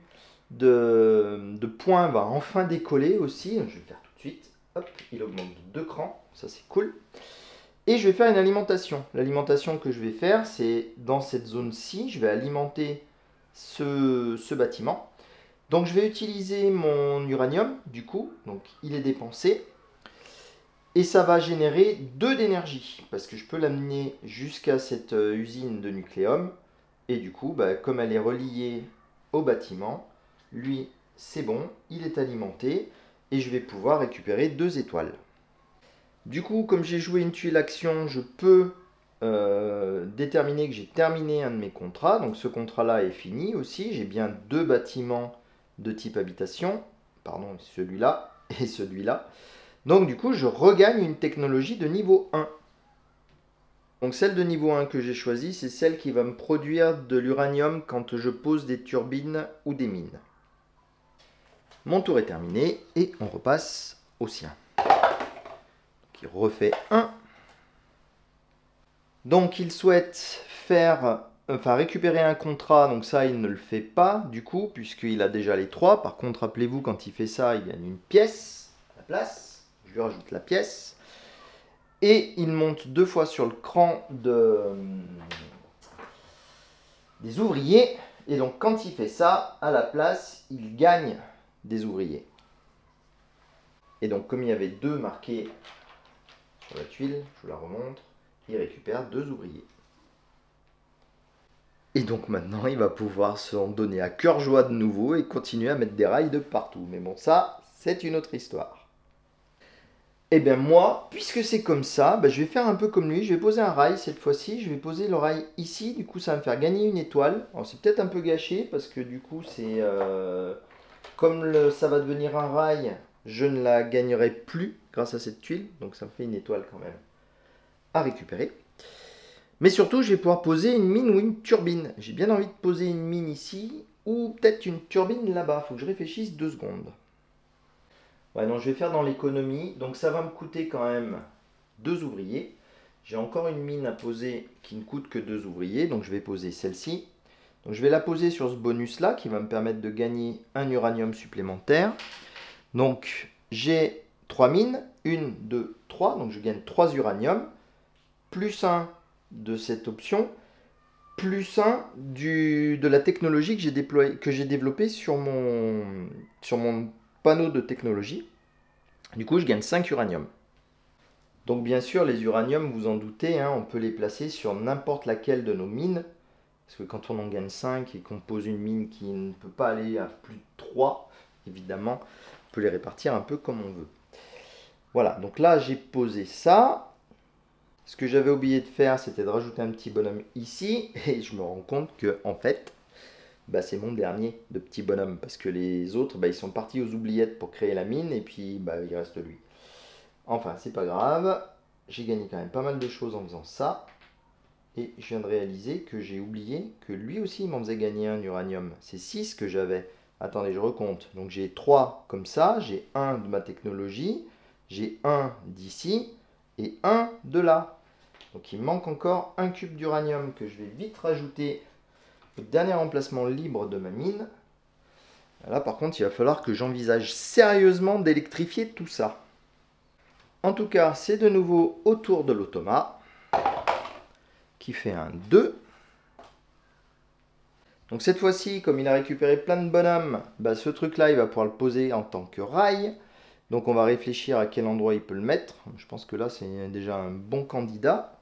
de points va enfin décoller aussi. Je vais le faire tout de suite. Hop, il augmente de 2 crans. Ça, c'est cool. Et je vais faire une alimentation. L'alimentation que je vais faire, c'est dans cette zone-ci, je vais alimenter ce bâtiment. Donc je vais utiliser mon uranium, du coup. Donc il est dépensé. Et ça va générer 2 d'énergie, parce que je peux l'amener jusqu'à cette usine de nucléum. Et du coup, bah, comme elle est reliée au bâtiment, lui, c'est bon, il est alimenté. Et je vais pouvoir récupérer 2 étoiles. Du coup, comme j'ai joué une tuile action, je peux déterminer que j'ai terminé un de mes contrats. Donc ce contrat-là est fini aussi. J'ai bien 2 bâtiments de type habitation. Pardon, celui-là et celui-là. Donc du coup, je regagne une technologie de niveau 1. Donc celle de niveau 1 que j'ai choisie, c'est celle qui va me produire de l'uranium quand je pose des turbines ou des mines. Mon tour est terminé et on repasse au sien. Donc il refait 1. Donc il souhaite récupérer un contrat, donc ça il ne le fait pas du coup, puisqu'il a déjà les 3. Par contre, rappelez-vous, quand il fait ça, il gagne une pièce à la place. Je lui rajoute la pièce. Et il monte 2 fois sur le cran des ouvriers. Et donc quand il fait ça, à la place, il gagne des ouvriers. Et donc comme il y avait 2 marqués sur la tuile, je vous la remontre, il récupère 2 ouvriers. Et donc maintenant, il va pouvoir s'en donner à cœur joie de nouveau et continuer à mettre des rails de partout. Mais bon, ça, c'est une autre histoire. Et bien moi, puisque c'est comme ça, bah, je vais faire un peu comme lui. Je vais poser un rail cette fois-ci. Je vais poser le rail ici. Du coup, ça va me faire gagner une étoile. Alors c'est peut-être un peu gâché parce que du coup, c'est comme ça va devenir un rail, je ne la gagnerai plus grâce à cette tuile. Donc ça me fait une étoile quand même à récupérer. Mais surtout, je vais pouvoir poser une mine ou une turbine. J'ai bien envie de poser une mine ici ou peut-être une turbine là-bas. Il faut que je réfléchisse 2 secondes. Ouais, non, je vais faire dans l'économie. Donc ça va me coûter quand même 2 ouvriers. J'ai encore une mine à poser qui ne coûte que 2 ouvriers. Donc je vais poser celle-ci. Donc je vais la poser sur ce bonus-là qui va me permettre de gagner un uranium supplémentaire. Donc j'ai 3 mines. 1, 2, 3. Donc je gagne 3 uraniums. Plus 1 de cette option. Plus 1 de la technologie que j'ai développée sur mon panneau de technologie. Du coup, je gagne 5 uraniums. Donc bien sûr, les uraniums, vous en doutez, hein, on peut les placer sur n'importe laquelle de nos mines. Parce que quand on en gagne 5 et qu'on pose une mine qui ne peut pas aller à plus de 3, évidemment, on peut les répartir un peu comme on veut. Voilà, donc là, j'ai posé ça. Ce que j'avais oublié de faire, c'était de rajouter un petit bonhomme ici. Et je me rends compte que, en fait, bah, c'est mon dernier de petit bonhomme. Parce que les autres, bah, ils sont partis aux oubliettes pour créer la mine. Et puis, bah, il reste lui. Enfin, c'est pas grave. J'ai gagné quand même pas mal de choses en faisant ça. Et je viens de réaliser que j'ai oublié que lui aussi, il m'en faisait gagner un uranium. C'est 6 que j'avais. Attendez, je recompte. Donc j'ai 3 comme ça. J'ai 1 de ma technologie. J'ai 1 d'ici. Et 1 de là. Donc il me manque encore un cube d'uranium que je vais vite rajouter au dernier emplacement libre de ma mine. Là par contre il va falloir que j'envisage sérieusement d'électrifier tout ça. En tout cas c'est de nouveau au tour de l'automa qui fait un 2. Donc cette fois-ci comme il a récupéré plein de bonhommes, bah, ce truc là il va pouvoir le poser en tant que rail. Donc on va réfléchir à quel endroit il peut le mettre. Je pense que là c'est déjà un bon candidat.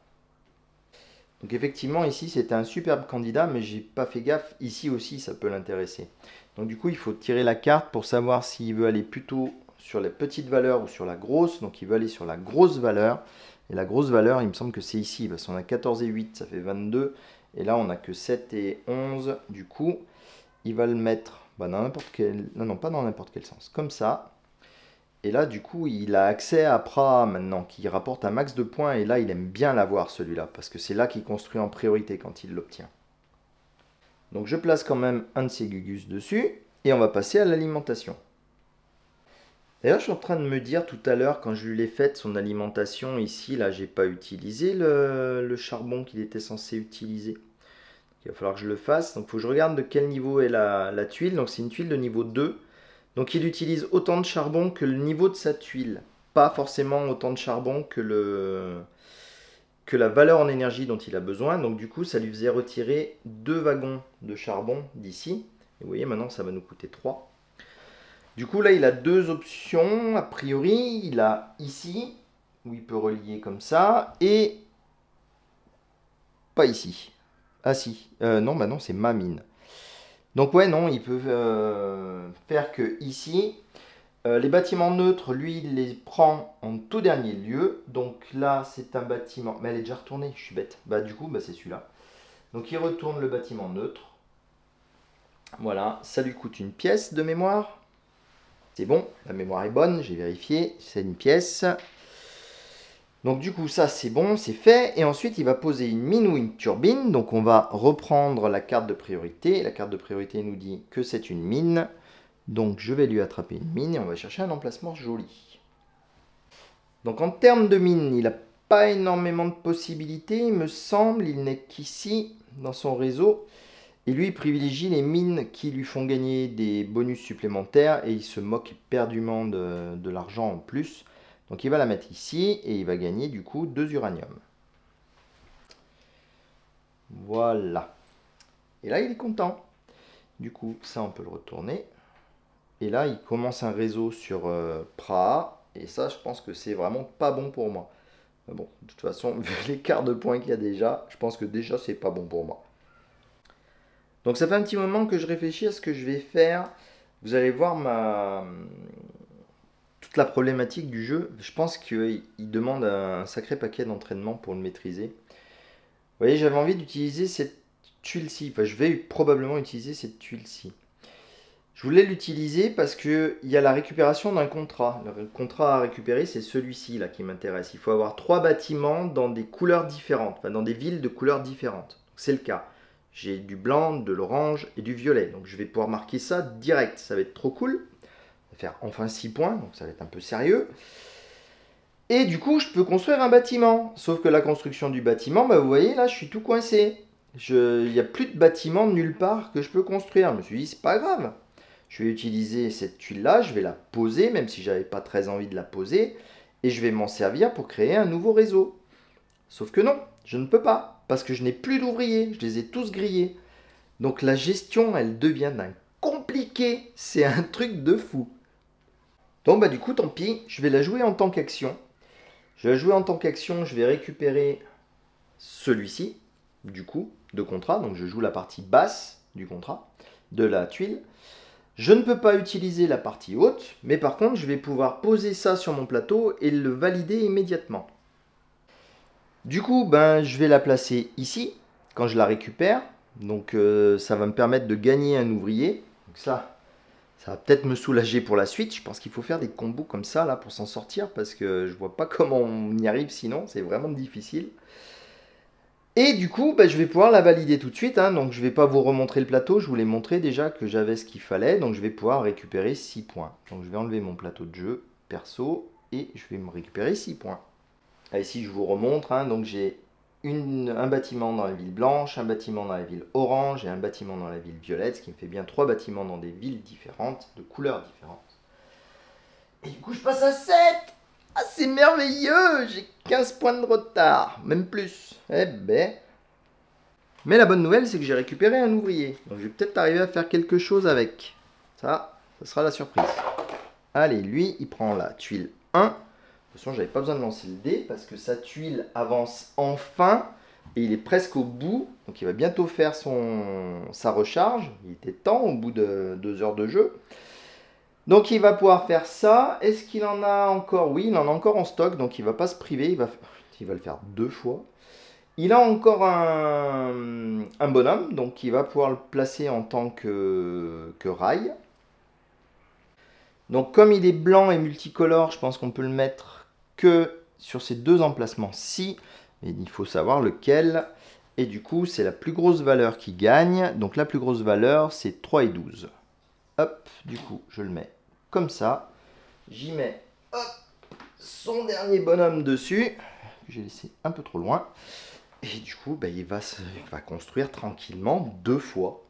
Donc effectivement, ici, c'était un superbe candidat, mais j'ai pas fait gaffe. Ici aussi, ça peut l'intéresser. Donc du coup, il faut tirer la carte pour savoir s'il veut aller plutôt sur les petites valeurs ou sur la grosse. Donc il veut aller sur la grosse valeur. Et la grosse valeur, il me semble que c'est ici. Parce qu'on a 14 et 8, ça fait 22. Et là, on n'a que 7 et 11. Du coup, il va le mettre dans n'importe quel... Non, non, pas dans n'importe quel sens. Comme ça. Et là, du coup, il a accès à Praha maintenant, qui rapporte un max de points. Et là, il aime bien l'avoir, celui-là, parce que c'est là qu'il construit en priorité quand il l'obtient. Donc, je place quand même un de ces Gugus dessus. Et on va passer à l'alimentation. D'ailleurs, je suis en train de me dire tout à l'heure, quand je lui ai fait son alimentation ici, là, j'ai pas utilisé le charbon qu'il était censé utiliser. Il va falloir que je le fasse. Donc, il faut que je regarde de quel niveau est la tuile. Donc, c'est une tuile de niveau 2. Donc il utilise autant de charbon que le niveau de sa tuile. Pas forcément autant de charbon que la valeur en énergie dont il a besoin. Donc du coup, ça lui faisait retirer 2 wagons de charbon d'ici. Et vous voyez, maintenant, ça va nous coûter 3. Du coup, là, il a 2 options. A priori, il a ici, où il peut relier comme ça, et pas ici. Ah si, non, bah non, c'est ma mine. Donc ouais, non, il peut faire que ici, les bâtiments neutres, lui, il les prend en tout dernier lieu. Donc là, c'est un bâtiment... Mais elle est déjà retournée, je suis bête. Bah du coup, bah, c'est celui-là. Donc il retourne le bâtiment neutre. Voilà, ça lui coûte une pièce de mémoire. C'est bon, la mémoire est bonne, j'ai vérifié, c'est une pièce. Donc du coup, ça c'est bon, c'est fait. Et ensuite, il va poser une mine ou une turbine. Donc on va reprendre la carte de priorité. La carte de priorité nous dit que c'est une mine. Donc je vais lui attraper une mine et on va chercher un emplacement joli. Donc en termes de mine, il n'a pas énormément de possibilités, il me semble. Il n'est qu'ici, dans son réseau. Et lui, il privilégie les mines qui lui font gagner des bonus supplémentaires et il se moque éperdument de l'argent en plus. Donc il va la mettre ici et il va gagner du coup 2 uranium. Voilà. Et là, il est content. Du coup, ça, on peut le retourner. Et là, il commence un réseau sur Praha. Et ça, je pense que c'est vraiment pas bon pour moi. Mais bon, de toute façon, vu l'écart de points qu'il y a déjà, je pense que déjà, c'est pas bon pour moi. Donc ça fait un petit moment que je réfléchis à ce que je vais faire. Vous allez voir toute la problématique du jeu. Je pense qu'il demande un sacré paquet d'entraînement pour le maîtriser. Vous voyez, j'avais envie d'utiliser cette tuile-ci. Enfin, je vais probablement utiliser cette tuile-ci. Je voulais l'utiliser parce qu'il y a la récupération d'un contrat. Le contrat à récupérer, c'est celui-ci là qui m'intéresse. Il faut avoir 3 bâtiments dans des couleurs différentes, enfin dans des villes de couleurs différentes. C'est le cas. J'ai du blanc, de l'orange et du violet. Donc je vais pouvoir marquer ça direct. Ça va être trop cool. Ça va faire enfin 6 points, donc ça va être un peu sérieux. Et du coup, je peux construire un bâtiment. Sauf que la construction du bâtiment, bah, vous voyez, là, je suis tout coincé. Il n'y a plus de bâtiment nulle part que je peux construire. Je me suis dit, c'est pas grave. Je vais utiliser cette tuile-là, je vais la poser, même si j'avais pas très envie de la poser. Et je vais m'en servir pour créer un nouveau réseau. Sauf que non, je ne peux pas. Parce que je n'ai plus d'ouvriers. Je les ai tous grillés. Donc la gestion, elle devient d'un compliqué. C'est un truc de fou. Donc bah du coup, tant pis. Je vais la jouer en tant qu'action. Je vais la jouer en tant qu'action. Je vais récupérer celui-ci, du coup, de contrat. Donc je joue la partie basse du contrat, de la tuile. Je ne peux pas utiliser la partie haute, mais par contre, je vais pouvoir poser ça sur mon plateau et le valider immédiatement. Du coup, ben, je vais la placer ici, quand je la récupère. Donc ça va me permettre de gagner un ouvrier. Donc ça va peut-être me soulager pour la suite. Je pense qu'il faut faire des combos comme ça là pour s'en sortir, parce que je vois pas comment on y arrive sinon, c'est vraiment difficile. Et du coup, bah, je vais pouvoir la valider tout de suite. Donc je ne vais pas vous remontrer le plateau. Je vous l'ai montré déjà que j'avais ce qu'il fallait. Donc je vais pouvoir récupérer 6 points. Donc je vais enlever mon plateau de jeu perso. Et je vais me récupérer 6 points. Et ici, je vous remontre. Donc j'ai un bâtiment dans la ville blanche, un bâtiment dans la ville orange et un bâtiment dans la ville violette. Ce qui me fait bien 3 bâtiments dans des villes différentes, de couleurs différentes. Et du coup, je passe à 7. Ah, c'est merveilleux! J'ai 15 points de retard, même plus. Eh ben. Mais la bonne nouvelle, c'est que j'ai récupéré un ouvrier. Donc je vais peut-être arriver à faire quelque chose avec. Ça sera la surprise. Allez, lui, il prend la tuile 1. De toute façon, j'avais pas besoin de lancer le dé parce que sa tuile avance enfin Et il est presque au bout, donc il va bientôt faire sa recharge. Il était temps au bout de 2 heures de jeu. Donc il va pouvoir faire ça. Est-ce qu'il en a encore? Oui, il en a encore en stock, donc il ne va pas se priver. Il va le faire 2 fois. Il a encore un bonhomme, donc il va pouvoir le placer en tant que rail. Donc comme il est blanc et multicolore, je pense qu'on peut le mettre que sur ces 2 emplacements-ci. Mais il faut savoir lequel. Et du coup, c'est la plus grosse valeur qui gagne. Donc la plus grosse valeur, c'est 3 et 12. Hop, du coup, je le mets comme ça. J'y mets hop, son dernier bonhomme dessus. J'ai laissé un peu trop loin. Et du coup, il va construire tranquillement 2 fois.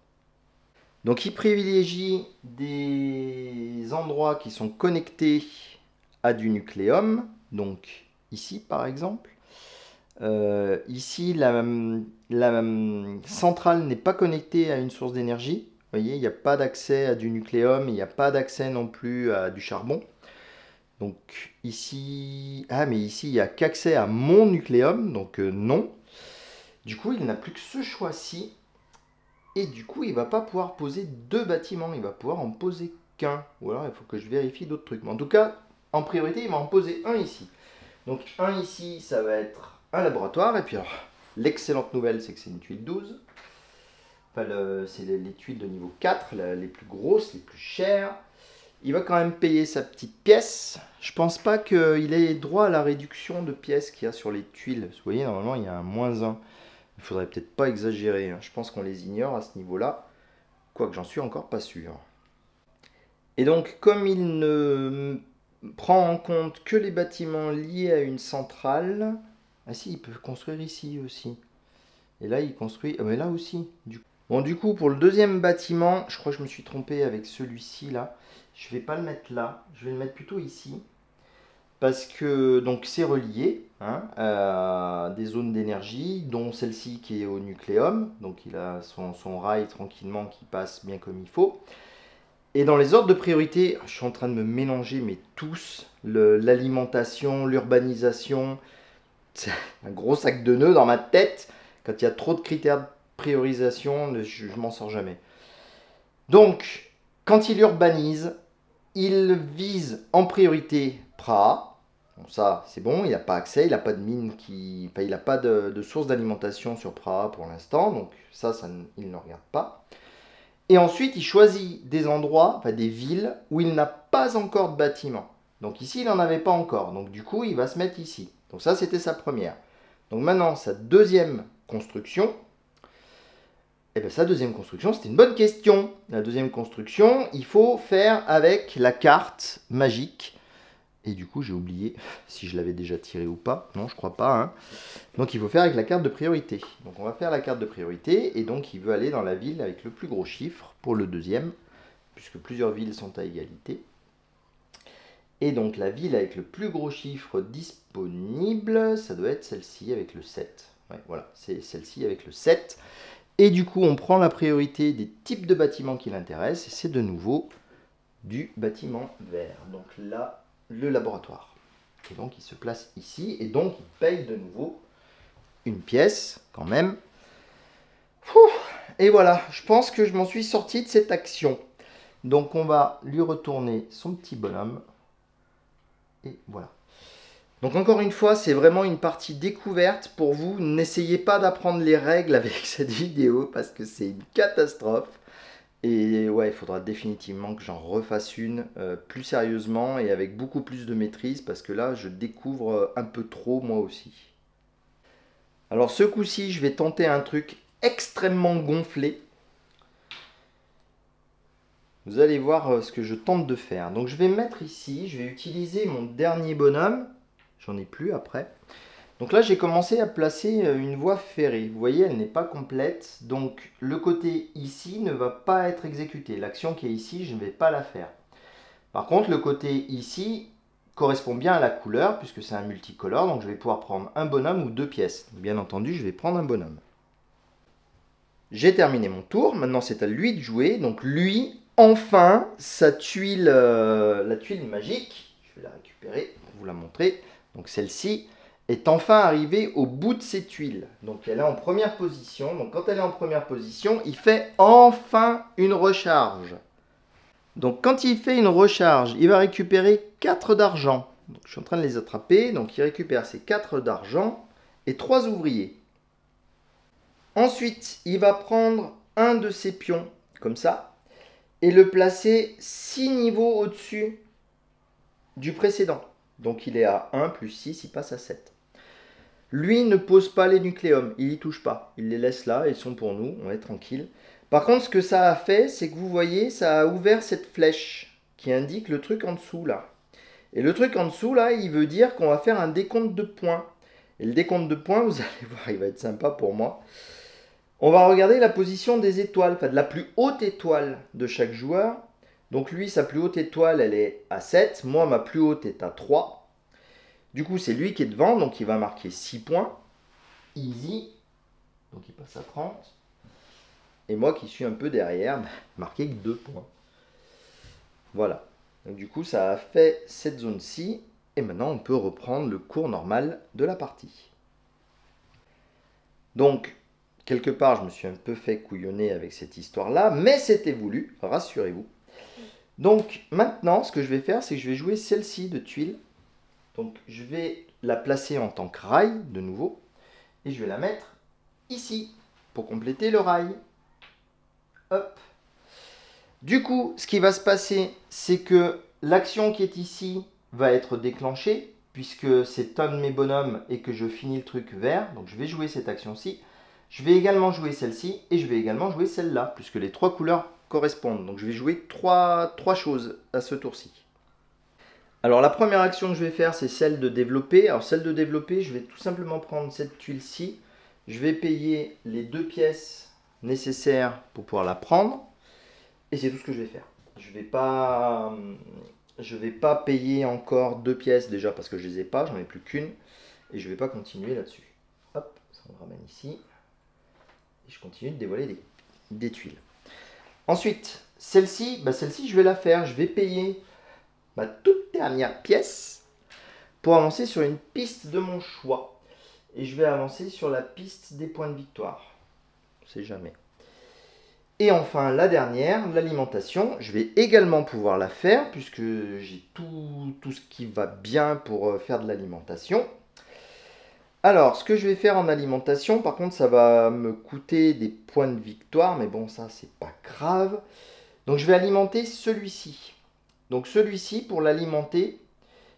Donc il privilégie des endroits qui sont connectés à du nucléum. Donc ici par exemple. Ici la centrale n'est pas connectée à une source d'énergie. Vous voyez, il n'y a pas d'accès à du nucléum, il n'y a pas d'accès non plus à du charbon. Donc ici, mais ici il n'y a qu'accès à mon nucléum, donc non. Du coup, il n'a plus que ce choix-ci. Et du coup, il ne va pas pouvoir poser 2 bâtiments, il va pouvoir en poser qu'un. Ou alors, il faut que je vérifie d'autres trucs. Mais en tout cas, en priorité, il va en poser un ici. Donc, un ici, ça va être un laboratoire. Et puis, alors, l'excellente nouvelle, c'est que c'est une tuile 12. Enfin, c'est les tuiles de niveau 4, les plus grosses, les plus chères. Il va quand même payer sa petite pièce. Je pense pas qu'il ait droit à la réduction de pièces qu'il y a sur les tuiles. Vous voyez, normalement, il y a un -1. Il faudrait peut-être pas exagérer, hein. Je pense qu'on les ignore à ce niveau-là, quoique j'en suis encore pas sûr. Et donc, comme il ne prend en compte que les bâtiments liés à une centrale... Ah si, il peut construire ici aussi. Et là, il construit... Ah mais là aussi, du coup. Bon, du coup, pour le deuxième bâtiment, je crois que je me suis trompé avec celui-ci, là. Je vais pas le mettre là, je vais le mettre plutôt ici. Parce que donc c'est relié à des zones d'énergie, dont celle-ci qui est au nucléum. Donc il a son rail tranquillement qui passe bien comme il faut. Et dans les ordres de priorité, je suis en train de me mélanger, mais tous, l'alimentation, l'urbanisation, c'est un gros sac de nœuds dans ma tête. Quand il y a trop de critères de priorisation, je m'en sors jamais. Donc, quand il urbanise, il vise en priorité Praha. Bon, ça, c'est bon, il n'a pas accès, il n'a pas de mine enfin, il n'a pas de source d'alimentation sur Praha pour l'instant, donc ça, il ne regarde pas. Et ensuite, il choisit des endroits, enfin des villes, où il n'a pas encore de bâtiment. Donc ici, il n'en avait pas encore, donc du coup, il va se mettre ici. Donc ça, c'était sa première. Donc maintenant, sa deuxième construction, eh bien, sa deuxième construction, c'était une bonne question. La deuxième construction, il faut faire avec la carte magique. Et du coup, j'ai oublié si je l'avais déjà tiré ou pas. Non, je crois pas. Hein. Donc, il faut faire avec la carte de priorité. Donc, on va faire la carte de priorité. Et donc, il veut aller dans la ville avec le plus gros chiffre pour le deuxième, puisque plusieurs villes sont à égalité. Et donc, la ville avec le plus gros chiffre disponible, ça doit être celle-ci avec le 7. Ouais, voilà, c'est celle-ci avec le 7. Et du coup, on prend la priorité des types de bâtiments qui l'intéressent. Et c'est de nouveau du bâtiment vert. Donc là, le laboratoire. Et donc, il se place ici. Et donc, il paye de nouveau une pièce, quand même. Et voilà, je pense que je m'en suis sorti de cette action. Donc, on va lui retourner son petit bonhomme. Et voilà. Donc encore une fois, c'est vraiment une partie découverte pour vous. N'essayez pas d'apprendre les règles avec cette vidéo parce que c'est une catastrophe. Et ouais, il faudra définitivement que j'en refasse une plus sérieusement et avec beaucoup plus de maîtrise parce que là, je découvre un peu trop moi aussi. Alors ce coup-ci, je vais tenter un truc extrêmement gonflé. Vous allez voir ce que je tente de faire. Donc je vais me mettre ici, je vais utiliser mon dernier bonhomme. J'en ai plus après. Donc là, j'ai commencé à placer une voie ferrée. Vous voyez, elle n'est pas complète. Donc le côté ici ne va pas être exécuté. L'action qui est ici, je ne vais pas la faire. Par contre, le côté ici correspond bien à la couleur, puisque c'est un multicolore. Donc je vais pouvoir prendre un bonhomme ou 2 pièces. Bien entendu, je vais prendre un bonhomme. J'ai terminé mon tour. Maintenant, c'est à lui de jouer. Donc lui, enfin, sa tuile, la tuile magique. Je vais la récupérer pour vous la montrer. Donc celle-ci, est enfin arrivée au bout de ses tuiles. Donc elle est en première position. Donc quand elle est en première position, il fait enfin une recharge. Donc quand il fait une recharge, il va récupérer 4 d'argent. Donc je suis en train de les attraper. Donc il récupère ses 4 d'argent et 3 ouvriers. Ensuite, il va prendre un de ses pions, comme ça, et le placer 6 niveaux au-dessus du précédent. Donc il est à 1 plus 6, il passe à 7. Lui ne pose pas les nucléums, il n'y touche pas. Il les laisse là, ils sont pour nous, on est tranquille. Par contre, ce que ça a fait, c'est que vous voyez, ça a ouvert cette flèche qui indique le truc en dessous là. Et le truc en dessous là, il veut dire qu'on va faire un décompte de points. Et le décompte de points, vous allez voir, il va être sympa pour moi. On va regarder la position des étoiles, enfin de la plus haute étoile de chaque joueur. Donc lui, sa plus haute étoile, elle est à 7. Moi, ma plus haute est à 3. Du coup, c'est lui qui est devant, donc il va marquer 6 points. Easy. Donc il passe à 30. Et moi qui suis un peu derrière, marqué que 2 points. Voilà. Donc du coup, ça a fait cette zone-ci. Et maintenant, on peut reprendre le cours normal de la partie. Donc, quelque part, je me suis un peu fait couillonner avec cette histoire-là, mais c'était voulu, rassurez-vous. Donc, maintenant, ce que je vais faire, c'est que je vais jouer celle-ci de tuile. Donc, je vais la placer en tant que rail, de nouveau, et je vais la mettre ici, pour compléter le rail. Hop. Du coup, ce qui va se passer, c'est que l'action qui est ici va être déclenchée, puisque c'est un de mes bonhommes et que je finis le truc vert. Donc, je vais jouer cette action-ci. Je vais également jouer celle-ci et je vais également jouer celle-là, puisque les 3 couleurs correspondent. Donc, je vais jouer trois choses à ce tour-ci. Alors, la première action que je vais faire, c'est celle de développer. Alors, celle de développer, je vais tout simplement prendre cette tuile-ci. Je vais payer les 2 pièces nécessaires pour pouvoir la prendre. Et c'est tout ce que je vais faire. Je vais pas payer encore 2 pièces déjà parce que je les ai pas, j'en ai plus qu'une. Et je vais pas continuer là-dessus. Hop, ça on le ramène ici. Et je continue de dévoiler des tuiles. Ensuite, celle-ci, je vais la faire. Je vais payer ma toute dernière pièce pour avancer sur une piste de mon choix. Et je vais avancer sur la piste des points de victoire. On ne sait jamais. Et enfin, la dernière, l'alimentation, je vais également pouvoir la faire puisque j'ai tout ce qui va bien pour faire de l'alimentation. Alors, ce que je vais faire en alimentation, par contre, ça va me coûter des points de victoire, mais bon, ça, c'est pas grave. Donc, je vais alimenter celui-ci. Donc, celui-ci, pour l'alimenter,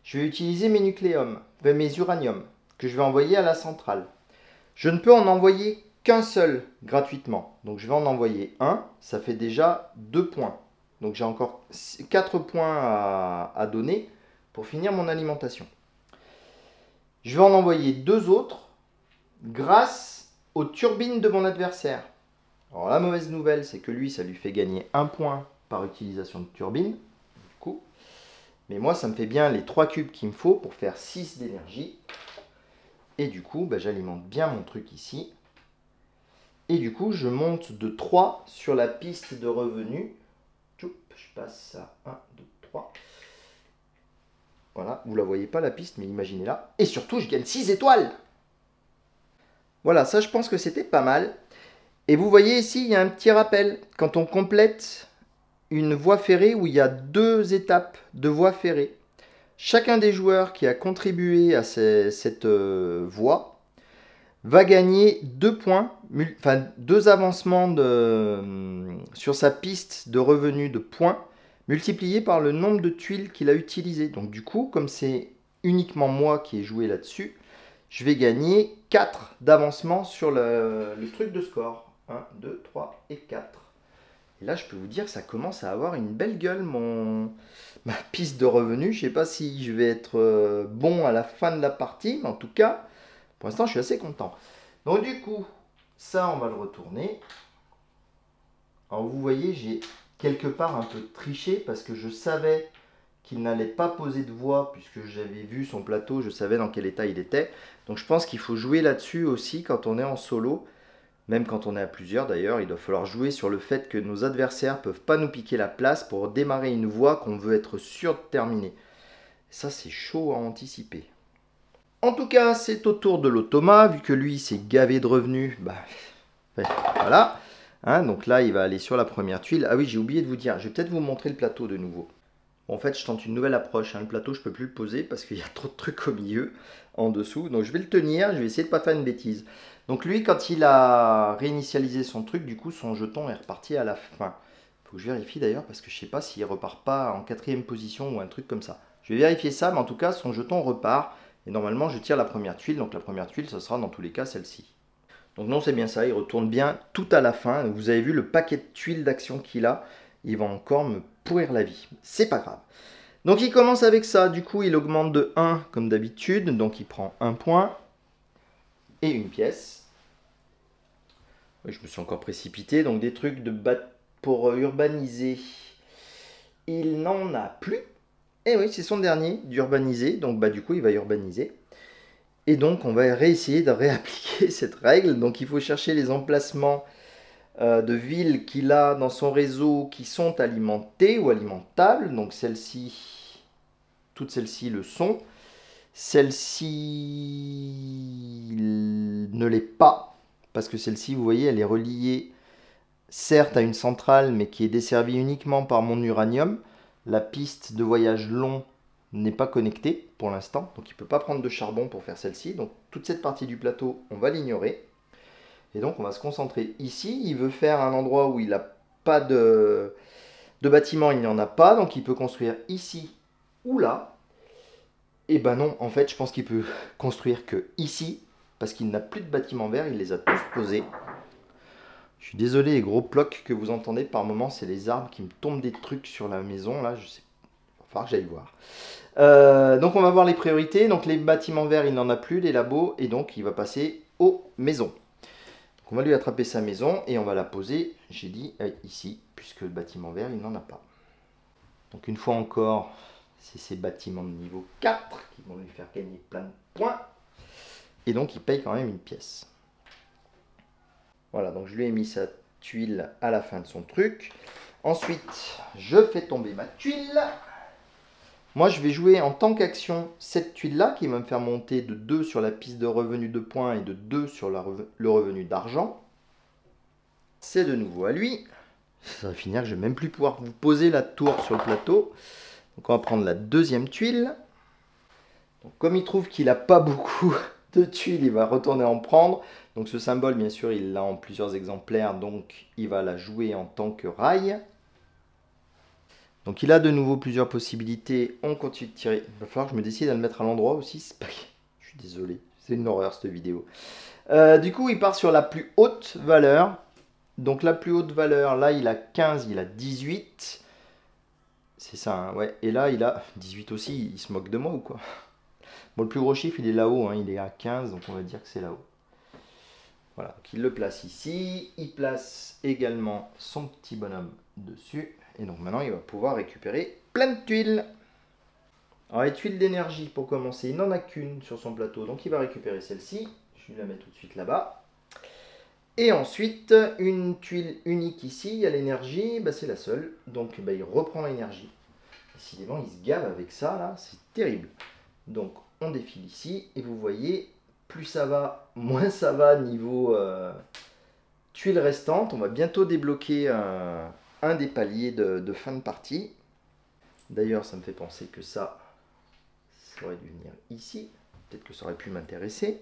je vais utiliser mes nucléums, mes uraniums, que je vais envoyer à la centrale. Je ne peux en envoyer qu'un seul gratuitement. Donc je vais en envoyer un, ça fait déjà 2 points. Donc j'ai encore 4 points à donner pour finir mon alimentation. Je vais en envoyer 2 autres grâce aux turbines de mon adversaire. Alors la mauvaise nouvelle, c'est que lui, ça lui fait gagner 1 point par utilisation de turbine. Du coup. Mais moi, ça me fait bien les 3 cubes qu'il me faut pour faire 6 d'énergie. Et du coup, j'alimente bien mon truc ici. Et du coup, je monte de 3 sur la piste de revenus. Je passe à 1, 2, 3. Voilà, vous ne la voyez pas la piste, mais imaginez-la. Et surtout, je gagne 6 étoiles. Voilà, ça je pense que c'était pas mal. Et vous voyez ici, il y a un petit rappel. Quand on complète une voie ferrée où il y a 2 étapes de voie ferrée, chacun des joueurs qui a contribué à cette voie va gagner 2 points, enfin 2 avancements sur sa piste de revenus de points, multipliés par le nombre de tuiles qu'il a utilisées. Donc du coup, comme c'est uniquement moi qui ai joué là-dessus, je vais gagner 4 d'avancement sur le truc de score. 1, 2, 3 et 4. Et là, je peux vous dire que ça commence à avoir une belle gueule, ma piste de revenus. Je ne sais pas si je vais être bon à la fin de la partie, mais en tout cas, pour l'instant, je suis assez content. Donc du coup, ça, on va le retourner. Alors vous voyez, j'ai quelque part un peu triché parce que je savais qu'il n'allait pas poser de voie puisque j'avais vu son plateau, je savais dans quel état il était. Donc je pense qu'il faut jouer là-dessus aussi quand on est en solo. Même quand on est à plusieurs d'ailleurs, il doit falloir jouer sur le fait que nos adversaires ne peuvent pas nous piquer la place pour démarrer une voie qu'on veut être sûr de terminer. Ça, c'est chaud à anticiper. En tout cas, c'est au tour de l'Automa, vu que lui s'est gavé de revenus. Bah, voilà. Hein, donc là, il va aller sur la première tuile. Ah oui, j'ai oublié de vous dire, je vais peut-être vous montrer le plateau de nouveau. Bon, en fait, je tente une nouvelle approche. Hein. Le plateau, je ne peux plus le poser parce qu'il y a trop de trucs au milieu, en dessous. Donc je vais le tenir, je vais essayer de ne pas faire une bêtise. Donc lui, quand il a réinitialisé son truc, du coup, son jeton est reparti à la fin. Il faut que je vérifie d'ailleurs parce que je ne sais pas s'il repart pas en 4e position ou un truc comme ça. Je vais vérifier ça, mais en tout cas, son jeton repart. Et normalement, je tire la première tuile. Donc la première tuile, ce sera dans tous les cas celle-ci. Donc non, c'est bien ça, il retourne bien tout à la fin. Vous avez vu le paquet de tuiles d'action qu'il a. Il va encore me pourrir la vie. C'est pas grave. Donc il commence avec ça. Du coup, il augmente de 1 comme d'habitude. Donc il prend 1 point et une pièce. Oui, je me suis encore précipité. Donc des trucs pour urbaniser. Il n'en a plus. Et oui, c'est son dernier d'urbaniser. Donc bah, du coup, il va urbaniser. Et donc, on va réessayer de réappliquer cette règle. Donc, il faut chercher les emplacements de villes qu'il a dans son réseau qui sont alimentés ou alimentables. Donc, celle-ci, toutes celles-ci le sont. Celle-ci ne l'est pas. Parce que celle-ci, vous voyez, elle est reliée certes à une centrale, mais qui est desservie uniquement par mon uranium. La piste de voyage long n'est pas connecté pour l'instant, donc il ne peut pas prendre de charbon pour faire celle-ci. Donc toute cette partie du plateau, on va l'ignorer. Et donc on va se concentrer ici. Il veut faire un endroit où il n'a pas de bâtiment, il n'y en a pas, donc il peut construire ici ou là. Et ben non, en fait je pense qu'il peut construire que ici, parce qu'il n'a plus de bâtiments verts, il les a tous posés. Je suis désolé, les gros plocs que vous entendez par moment, c'est les arbres qui me tombent des trucs sur la maison, là, je sais. Il va falloir que j'aille voir. Donc on va voir les priorités. Donc les bâtiments verts, il n'en a plus, les labos, et donc il va passer aux maisons. Donc on va lui attraper sa maison et on va la poser, j'ai dit, ici, puisque le bâtiment vert, il n'en a pas. Donc une fois encore, c'est ces bâtiments de niveau 4 qui vont lui faire gagner plein de points. Et donc il paye quand même une pièce. Voilà, donc je lui ai mis sa tuile à la fin de son truc. Ensuite, je fais tomber ma tuile. Moi, je vais jouer en tant qu'action cette tuile-là qui va me faire monter de 2 sur la piste de revenu de points et de 2 sur le revenu d'argent. C'est de nouveau à lui. Ça va finir que je ne vais même plus pouvoir vous poser la tour sur le plateau. Donc on va prendre la deuxième tuile. Donc, comme il trouve qu'il n'a pas beaucoup de tuiles, il va retourner en prendre. Donc ce symbole, bien sûr, il l'a en plusieurs exemplaires, donc il va la jouer en tant que rail. Donc il a de nouveau plusieurs possibilités. On continue de tirer. Il va falloir que je me décide à le mettre à l'endroit aussi. Je suis désolé, c'est une horreur cette vidéo. Du coup, il part sur la plus haute valeur. Donc la plus haute valeur, là, il a 15, il a 18. C'est ça, hein, ouais. Et là, il a 18 aussi. Il se moque de moi ou quoi? Bon, le plus gros chiffre, il est là-haut. Hein, il est à 15, donc on va dire que c'est là-haut. Voilà, donc il le place ici. Il place également son petit bonhomme dessus. Et donc maintenant, il va pouvoir récupérer plein de tuiles. Alors les tuiles d'énergie, pour commencer, il n'en a qu'une sur son plateau. Donc il va récupérer celle-ci. Je vais la mettre tout de suite là-bas. Et ensuite, une tuile unique ici, il y a l'énergie, bah, c'est la seule. Donc bah, il reprend l'énergie. Décidément, il se gave avec ça, là, c'est terrible. Donc on défile ici, et vous voyez, plus ça va, moins ça va niveau tuiles restantes. On va bientôt débloquer un des paliers de fin de partie. D'ailleurs, ça me fait penser que ça aurait dû venir ici. Peut-être que ça aurait pu m'intéresser.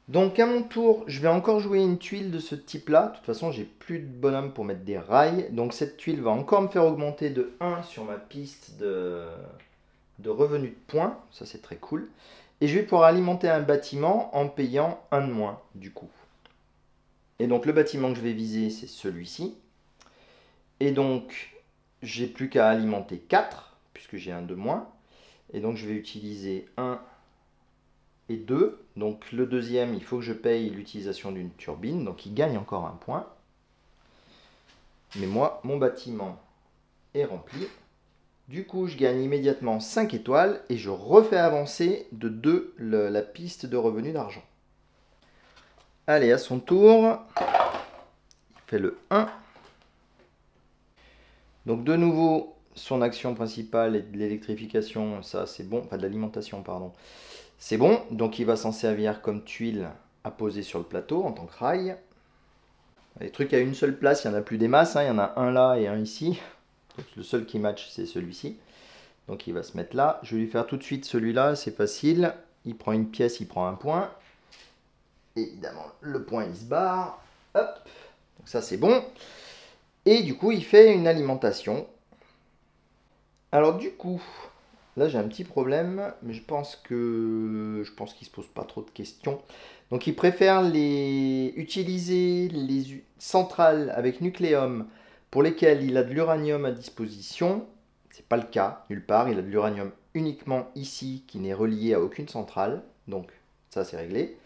Donc à mon tour, je vais encore jouer une tuile de ce type-là. De toute façon, j'ai plus de bonhomme pour mettre des rails. Donc cette tuile va encore me faire augmenter de 1 sur ma piste de revenu de points. Ça, c'est très cool. Et je vais pouvoir alimenter un bâtiment en payant 1 de moins, du coup. Et donc le bâtiment que je vais viser, c'est celui-ci. Et donc, j'ai plus qu'à alimenter 4, puisque j'ai un de moins. Et donc, je vais utiliser 1 et 2. Donc, le deuxième, il faut que je paye l'utilisation d'une turbine. Donc, il gagne encore 1 point. Mais moi, mon bâtiment est rempli. Du coup, je gagne immédiatement 5 étoiles et je refais avancer de 2 la piste de revenu d'argent. Allez, à son tour, il fait le 1. Donc de nouveau, son action principale est de l'électrification, ça c'est bon, enfin de l'alimentation, pardon. C'est bon, donc il va s'en servir comme tuile à poser sur le plateau en tant que rail. Les trucs à une seule place, il n'y en a plus des masses, hein. Il y en a un là et un ici. Donc le seul qui match, c'est celui-ci. Donc il va se mettre là. Je vais lui faire tout de suite celui-là, c'est facile. Il prend une pièce, il prend un point. Évidemment, le point, il se barre. Hop, donc ça c'est bon. Et du coup, il fait une alimentation. Alors du coup, là j'ai un petit problème, mais je pense qu'il se pose pas trop de questions. Donc il préfère utiliser les centrales avec nucléum pour lesquelles il a de l'uranium à disposition. C'est pas le cas, nulle part. Il a de l'uranium uniquement ici, qui n'est relié à aucune centrale. Donc ça c'est réglé.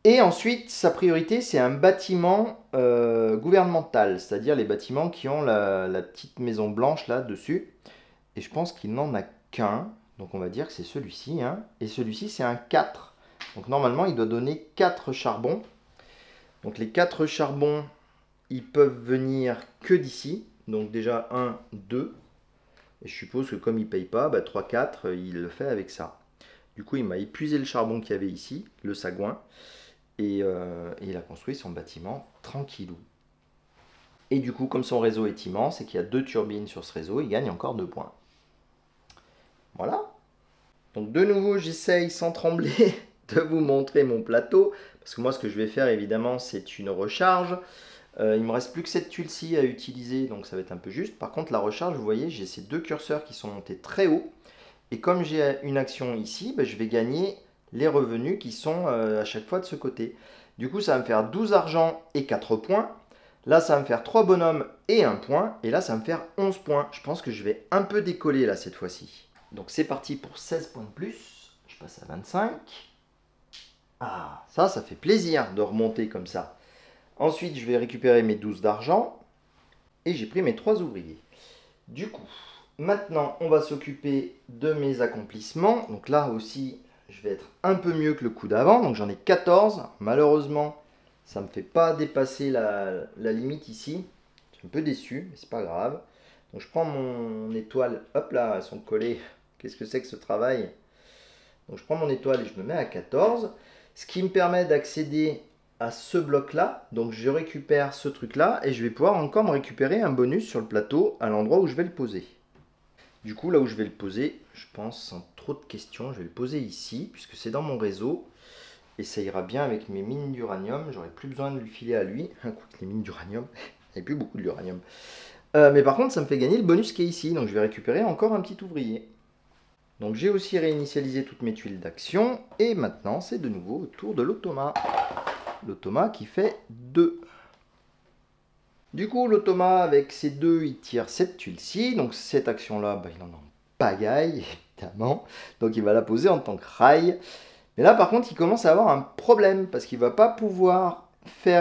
Et ensuite, sa priorité, c'est un bâtiment gouvernemental, c'est-à-dire les bâtiments qui ont la petite maison blanche là dessus. Et je pense qu'il n'en a qu'un, donc on va dire que c'est celui-ci, hein. Et celui-ci, c'est un 4. Donc normalement, il doit donner 4 charbons. Donc les 4 charbons, ils peuvent venir que d'ici. Donc déjà 1, 2. Et je suppose que comme il ne paye pas, 3, 4, il le fait avec ça. Du coup, il m'a épuisé le charbon qu'il y avait ici, le sagouin. Et il a construit son bâtiment tranquillou. Et du coup, comme son réseau est immense et qu'il y a 2 turbines sur ce réseau, il gagne encore 2 points. Voilà. Donc de nouveau, j'essaye sans trembler de vous montrer mon plateau. Parce que moi, ce que je vais faire, évidemment, c'est une recharge. Il ne me reste plus que cette tuile-ci à utiliser, donc ça va être un peu juste. Par contre, la recharge, vous voyez, j'ai ces 2 curseurs qui sont montés très haut. Et comme j'ai une action ici, je vais gagner les revenus qui sont à chaque fois de ce côté. Du coup, ça va me faire 12 argent et 4 points. Là, ça va me faire 3 bonhommes et 1 point. Et là, ça va me faire 11 points. Je pense que je vais un peu décoller là cette fois-ci. Donc c'est parti pour 16 points de plus. Je passe à 25. Ah, ça fait plaisir de remonter comme ça. Ensuite, je vais récupérer mes 12 d'argent. Et j'ai pris mes 3 ouvriers. Du coup, maintenant, on va s'occuper de mes accomplissements. Donc là aussi, je vais être un peu mieux que le coup d'avant. Donc j'en ai 14. Malheureusement, ça ne me fait pas dépasser la limite ici. Je suis un peu déçu, mais c'est pas grave. Donc je prends mon étoile. Hop là, elles sont collées. Qu'est-ce que c'est que ce travail? Donc je prends mon étoile et je me mets à 14. Ce qui me permet d'accéder à ce bloc-là. Donc je récupère ce truc-là et je vais pouvoir encore me récupérer un bonus sur le plateau à l'endroit où je vais le poser. Du coup, là où je vais le poser, je pense sans trop de questions, je vais le poser ici, puisque c'est dans mon réseau. Et ça ira bien avec mes mines d'uranium. J'aurai plus besoin de lui filer à lui. Quoique les mines d'uranium, il n'y a plus beaucoup de l'uranium. Mais par contre, ça me fait gagner le bonus qui est ici. Donc je vais récupérer encore un petit ouvrier. Donc j'ai aussi réinitialisé toutes mes tuiles d'action. Et maintenant, c'est de nouveau au tour de l'automa. L'automa qui fait 2. Du coup, l'automa, avec ces 2, il tire cette tuile-ci. Donc cette action-là, il en pagaille, évidemment. Donc il va la poser en tant que rail. Mais là, par contre, il commence à avoir un problème. Parce qu'il ne va pas pouvoir il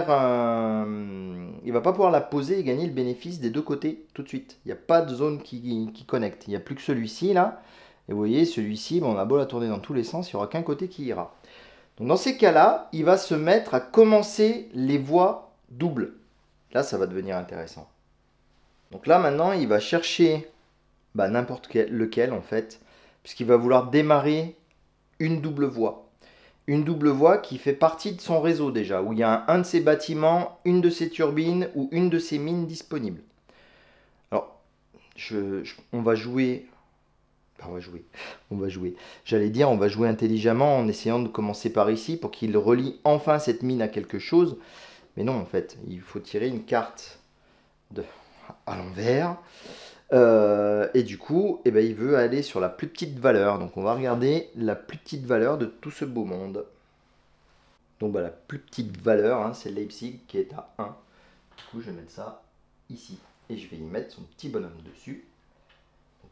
va pas pouvoir la poser et gagner le bénéfice des deux côtés tout de suite. Il n'y a pas de zone qui connecte. Il n'y a plus que celui-ci, là. Et vous voyez, celui-ci, on a beau la tourner dans tous les sens, il n'y aura qu'un côté qui ira. Donc dans ces cas-là, il va se mettre à commencer les voies doubles. Là, ça va devenir intéressant. Donc là, maintenant, il va chercher n'importe lequel, en fait, puisqu'il va vouloir démarrer une double voie. Une double voie qui fait partie de son réseau déjà, où il y a un de ses bâtiments, une de ses turbines ou une de ses mines disponibles. Alors, on va jouer... J'allais dire, on va jouer intelligemment en essayant de commencer par ici pour qu'il relie enfin cette mine à quelque chose. Mais non, en fait, il faut tirer une carte à l'envers. Et du coup, il veut aller sur la plus petite valeur. Donc on va regarder la plus petite valeur de tout ce beau monde. Donc la plus petite valeur, c'est Leipzig qui est à 1. Du coup, je vais mettre ça ici. Et je vais y mettre son petit bonhomme dessus.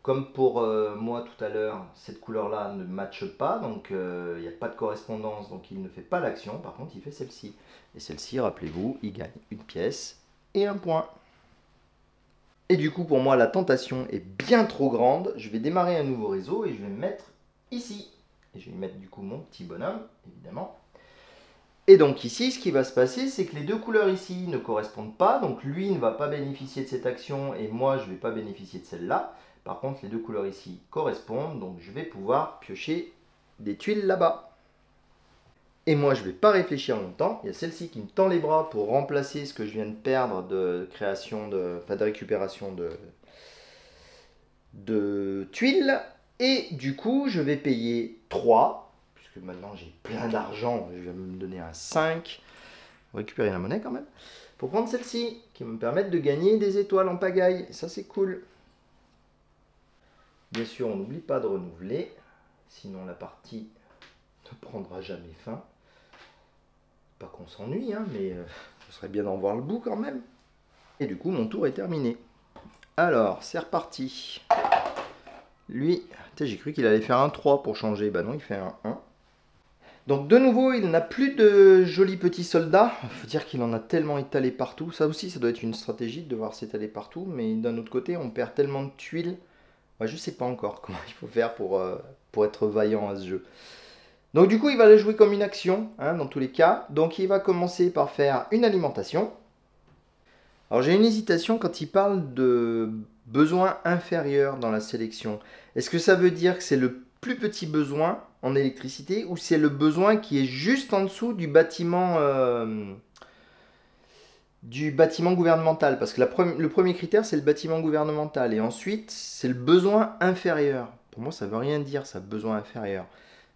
Comme pour moi tout à l'heure, cette couleur-là ne matche pas, donc il n'y a pas de correspondance, donc il ne fait pas l'action, par contre il fait celle-ci. Et celle-ci, rappelez-vous, il gagne une pièce et un point. Et du coup, pour moi, la tentation est bien trop grande. Je vais démarrer un nouveau réseau et je vais me mettre ici. Et je vais y mettre du coup mon petit bonhomme, évidemment. Et donc ici, ce qui va se passer, c'est que les deux couleurs ici ne correspondent pas. Donc lui ne va pas bénéficier de cette action et moi, je ne vais pas bénéficier de celle-là. Par contre, les deux couleurs ici correspondent. Donc je vais pouvoir piocher des tuiles là-bas. Et moi, je ne vais pas réfléchir longtemps. Il y a celle-ci qui me tend les bras pour remplacer ce que je viens de perdre de récupération de tuiles. Et du coup, je vais payer 3. Puisque maintenant, j'ai plein d'argent. Je vais me donner un 5. Récupérer la monnaie quand même. Pour prendre celle-ci, qui va me permettre de gagner des étoiles en pagaille. Et ça, c'est cool. Bien sûr, on n'oublie pas de renouveler. Sinon, la partie ne prendra jamais fin. Pas qu'on s'ennuie, hein, mais ce serait bien d'en voir le bout quand même. Et du coup, mon tour est terminé. Alors, c'est reparti. Lui, j'ai cru qu'il allait faire un 3 pour changer. Bah non, il fait un 1. Donc de nouveau, il n'a plus de jolis petits soldats. Il faut dire qu'il en a tellement étalé partout. Ça aussi, ça doit être une stratégie de devoir s'étaler partout. Mais d'un autre côté, on perd tellement de tuiles. Ouais, je ne sais pas encore comment il faut faire pour être vaillant à ce jeu. Donc du coup, il va le jouer comme une action, hein, dans tous les cas. Donc il va commencer par faire une alimentation. Alors j'ai une hésitation quand il parle de besoin inférieur dans la sélection. Est-ce que ça veut dire que c'est le plus petit besoin en électricité ou c'est le besoin qui est juste en dessous du bâtiment gouvernemental? Parce que le premier critère, c'est le bâtiment gouvernemental. Et ensuite, c'est le besoin inférieur. Pour moi, ça ne veut rien dire, ça, besoin inférieur.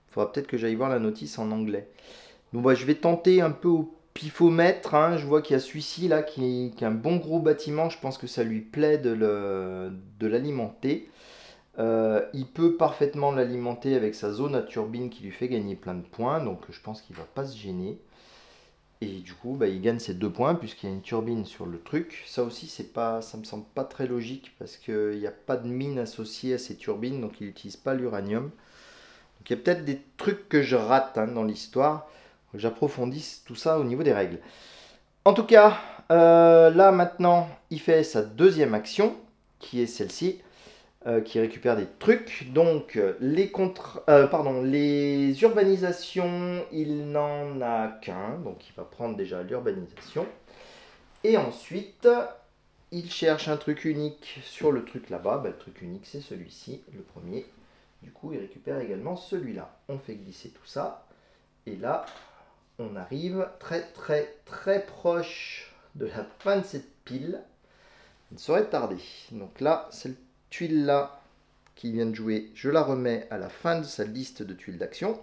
Il faudra peut-être que j'aille voir la notice en anglais. Donc bah, je vais tenter un peu au pifomètre. Hein. Je vois qu'il y a celui-ci là qui est un bon gros bâtiment. Je pense que ça lui plaît de l'alimenter. Il peut parfaitement l'alimenter avec sa zone à turbine qui lui fait gagner plein de points. Donc je pense qu'il ne va pas se gêner. Et du coup, bah, il gagne ses 2 points puisqu'il y a une turbine sur le truc. Ça aussi, ça me semble pas très logique parce qu'il n'y a pas de mine associée à ces turbines. Donc il n'utilise pas l'uranium. Donc il y a peut-être des trucs que je rate, hein, dans l'histoire. J'approfondisse tout ça au niveau des règles. En tout cas, là maintenant, il fait sa deuxième action, qui est celle-ci, qui récupère des trucs. Donc les urbanisations, il n'en a qu'un, donc il va prendre déjà l'urbanisation. Et ensuite, il cherche un truc unique sur le truc là-bas. Bah, le truc unique, c'est celui-ci, le premier. Du coup, il récupère également celui-là. On fait glisser tout ça. Et là, on arrive très proche de la fin de cette pile. Il ne saurait tarder. Donc là, cette tuile-là qui vient de jouer, je la remets à la fin de sa liste de tuiles d'action.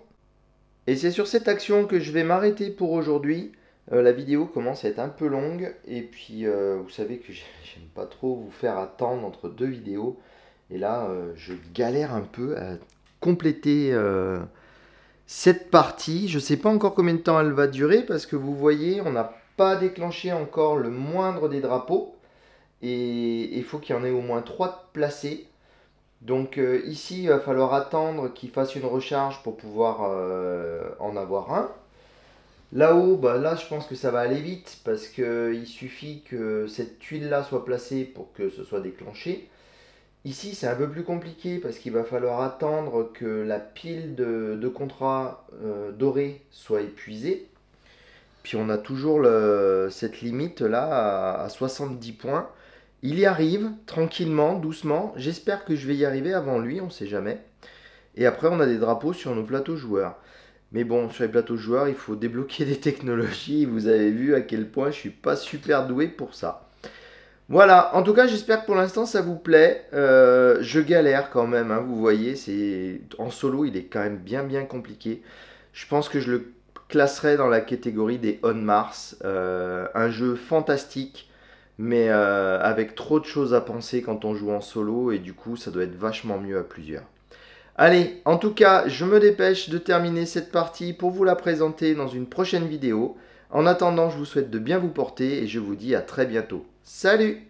Et c'est sur cette action que je vais m'arrêter pour aujourd'hui. La vidéo commence à être un peu longue. Et puis, vous savez que j'aime pas trop vous faire attendre entre deux vidéos. Et là, je galère un peu à compléter cette partie. Je ne sais pas encore combien de temps elle va durer parce que vous voyez, on n'a pas déclenché encore le moindre des drapeaux. Et il faut qu'il y en ait au moins 3 placés. Donc ici, il va falloir attendre qu'il fasse une recharge pour pouvoir en avoir un. Là-haut, bah là, je pense que ça va aller vite parce qu'il suffit que cette tuile-là soit placée pour que ce soit déclenché. Ici, c'est un peu plus compliqué parce qu'il va falloir attendre que la pile de contrats dorés soit épuisée. Puis on a toujours cette limite là à 70 points. Il y arrive tranquillement, doucement. J'espère que je vais y arriver avant lui, on ne sait jamais. Et après, on a des drapeaux sur nos plateaux joueurs. Mais bon, sur les plateaux joueurs, il faut débloquer des technologies. Vous avez vu à quel point je ne suis pas super doué pour ça. Voilà, en tout cas, j'espère que pour l'instant, ça vous plaît. Je galère quand même, hein, vous voyez. En solo, il est quand même bien compliqué. Je pense que je le classerai dans la catégorie des On Mars. Un jeu fantastique, mais avec trop de choses à penser quand on joue en solo. Et du coup, ça doit être vachement mieux à plusieurs. Allez, en tout cas, je me dépêche de terminer cette partie pour vous la présenter dans une prochaine vidéo. En attendant, je vous souhaite de bien vous porter et je vous dis à très bientôt. Salut!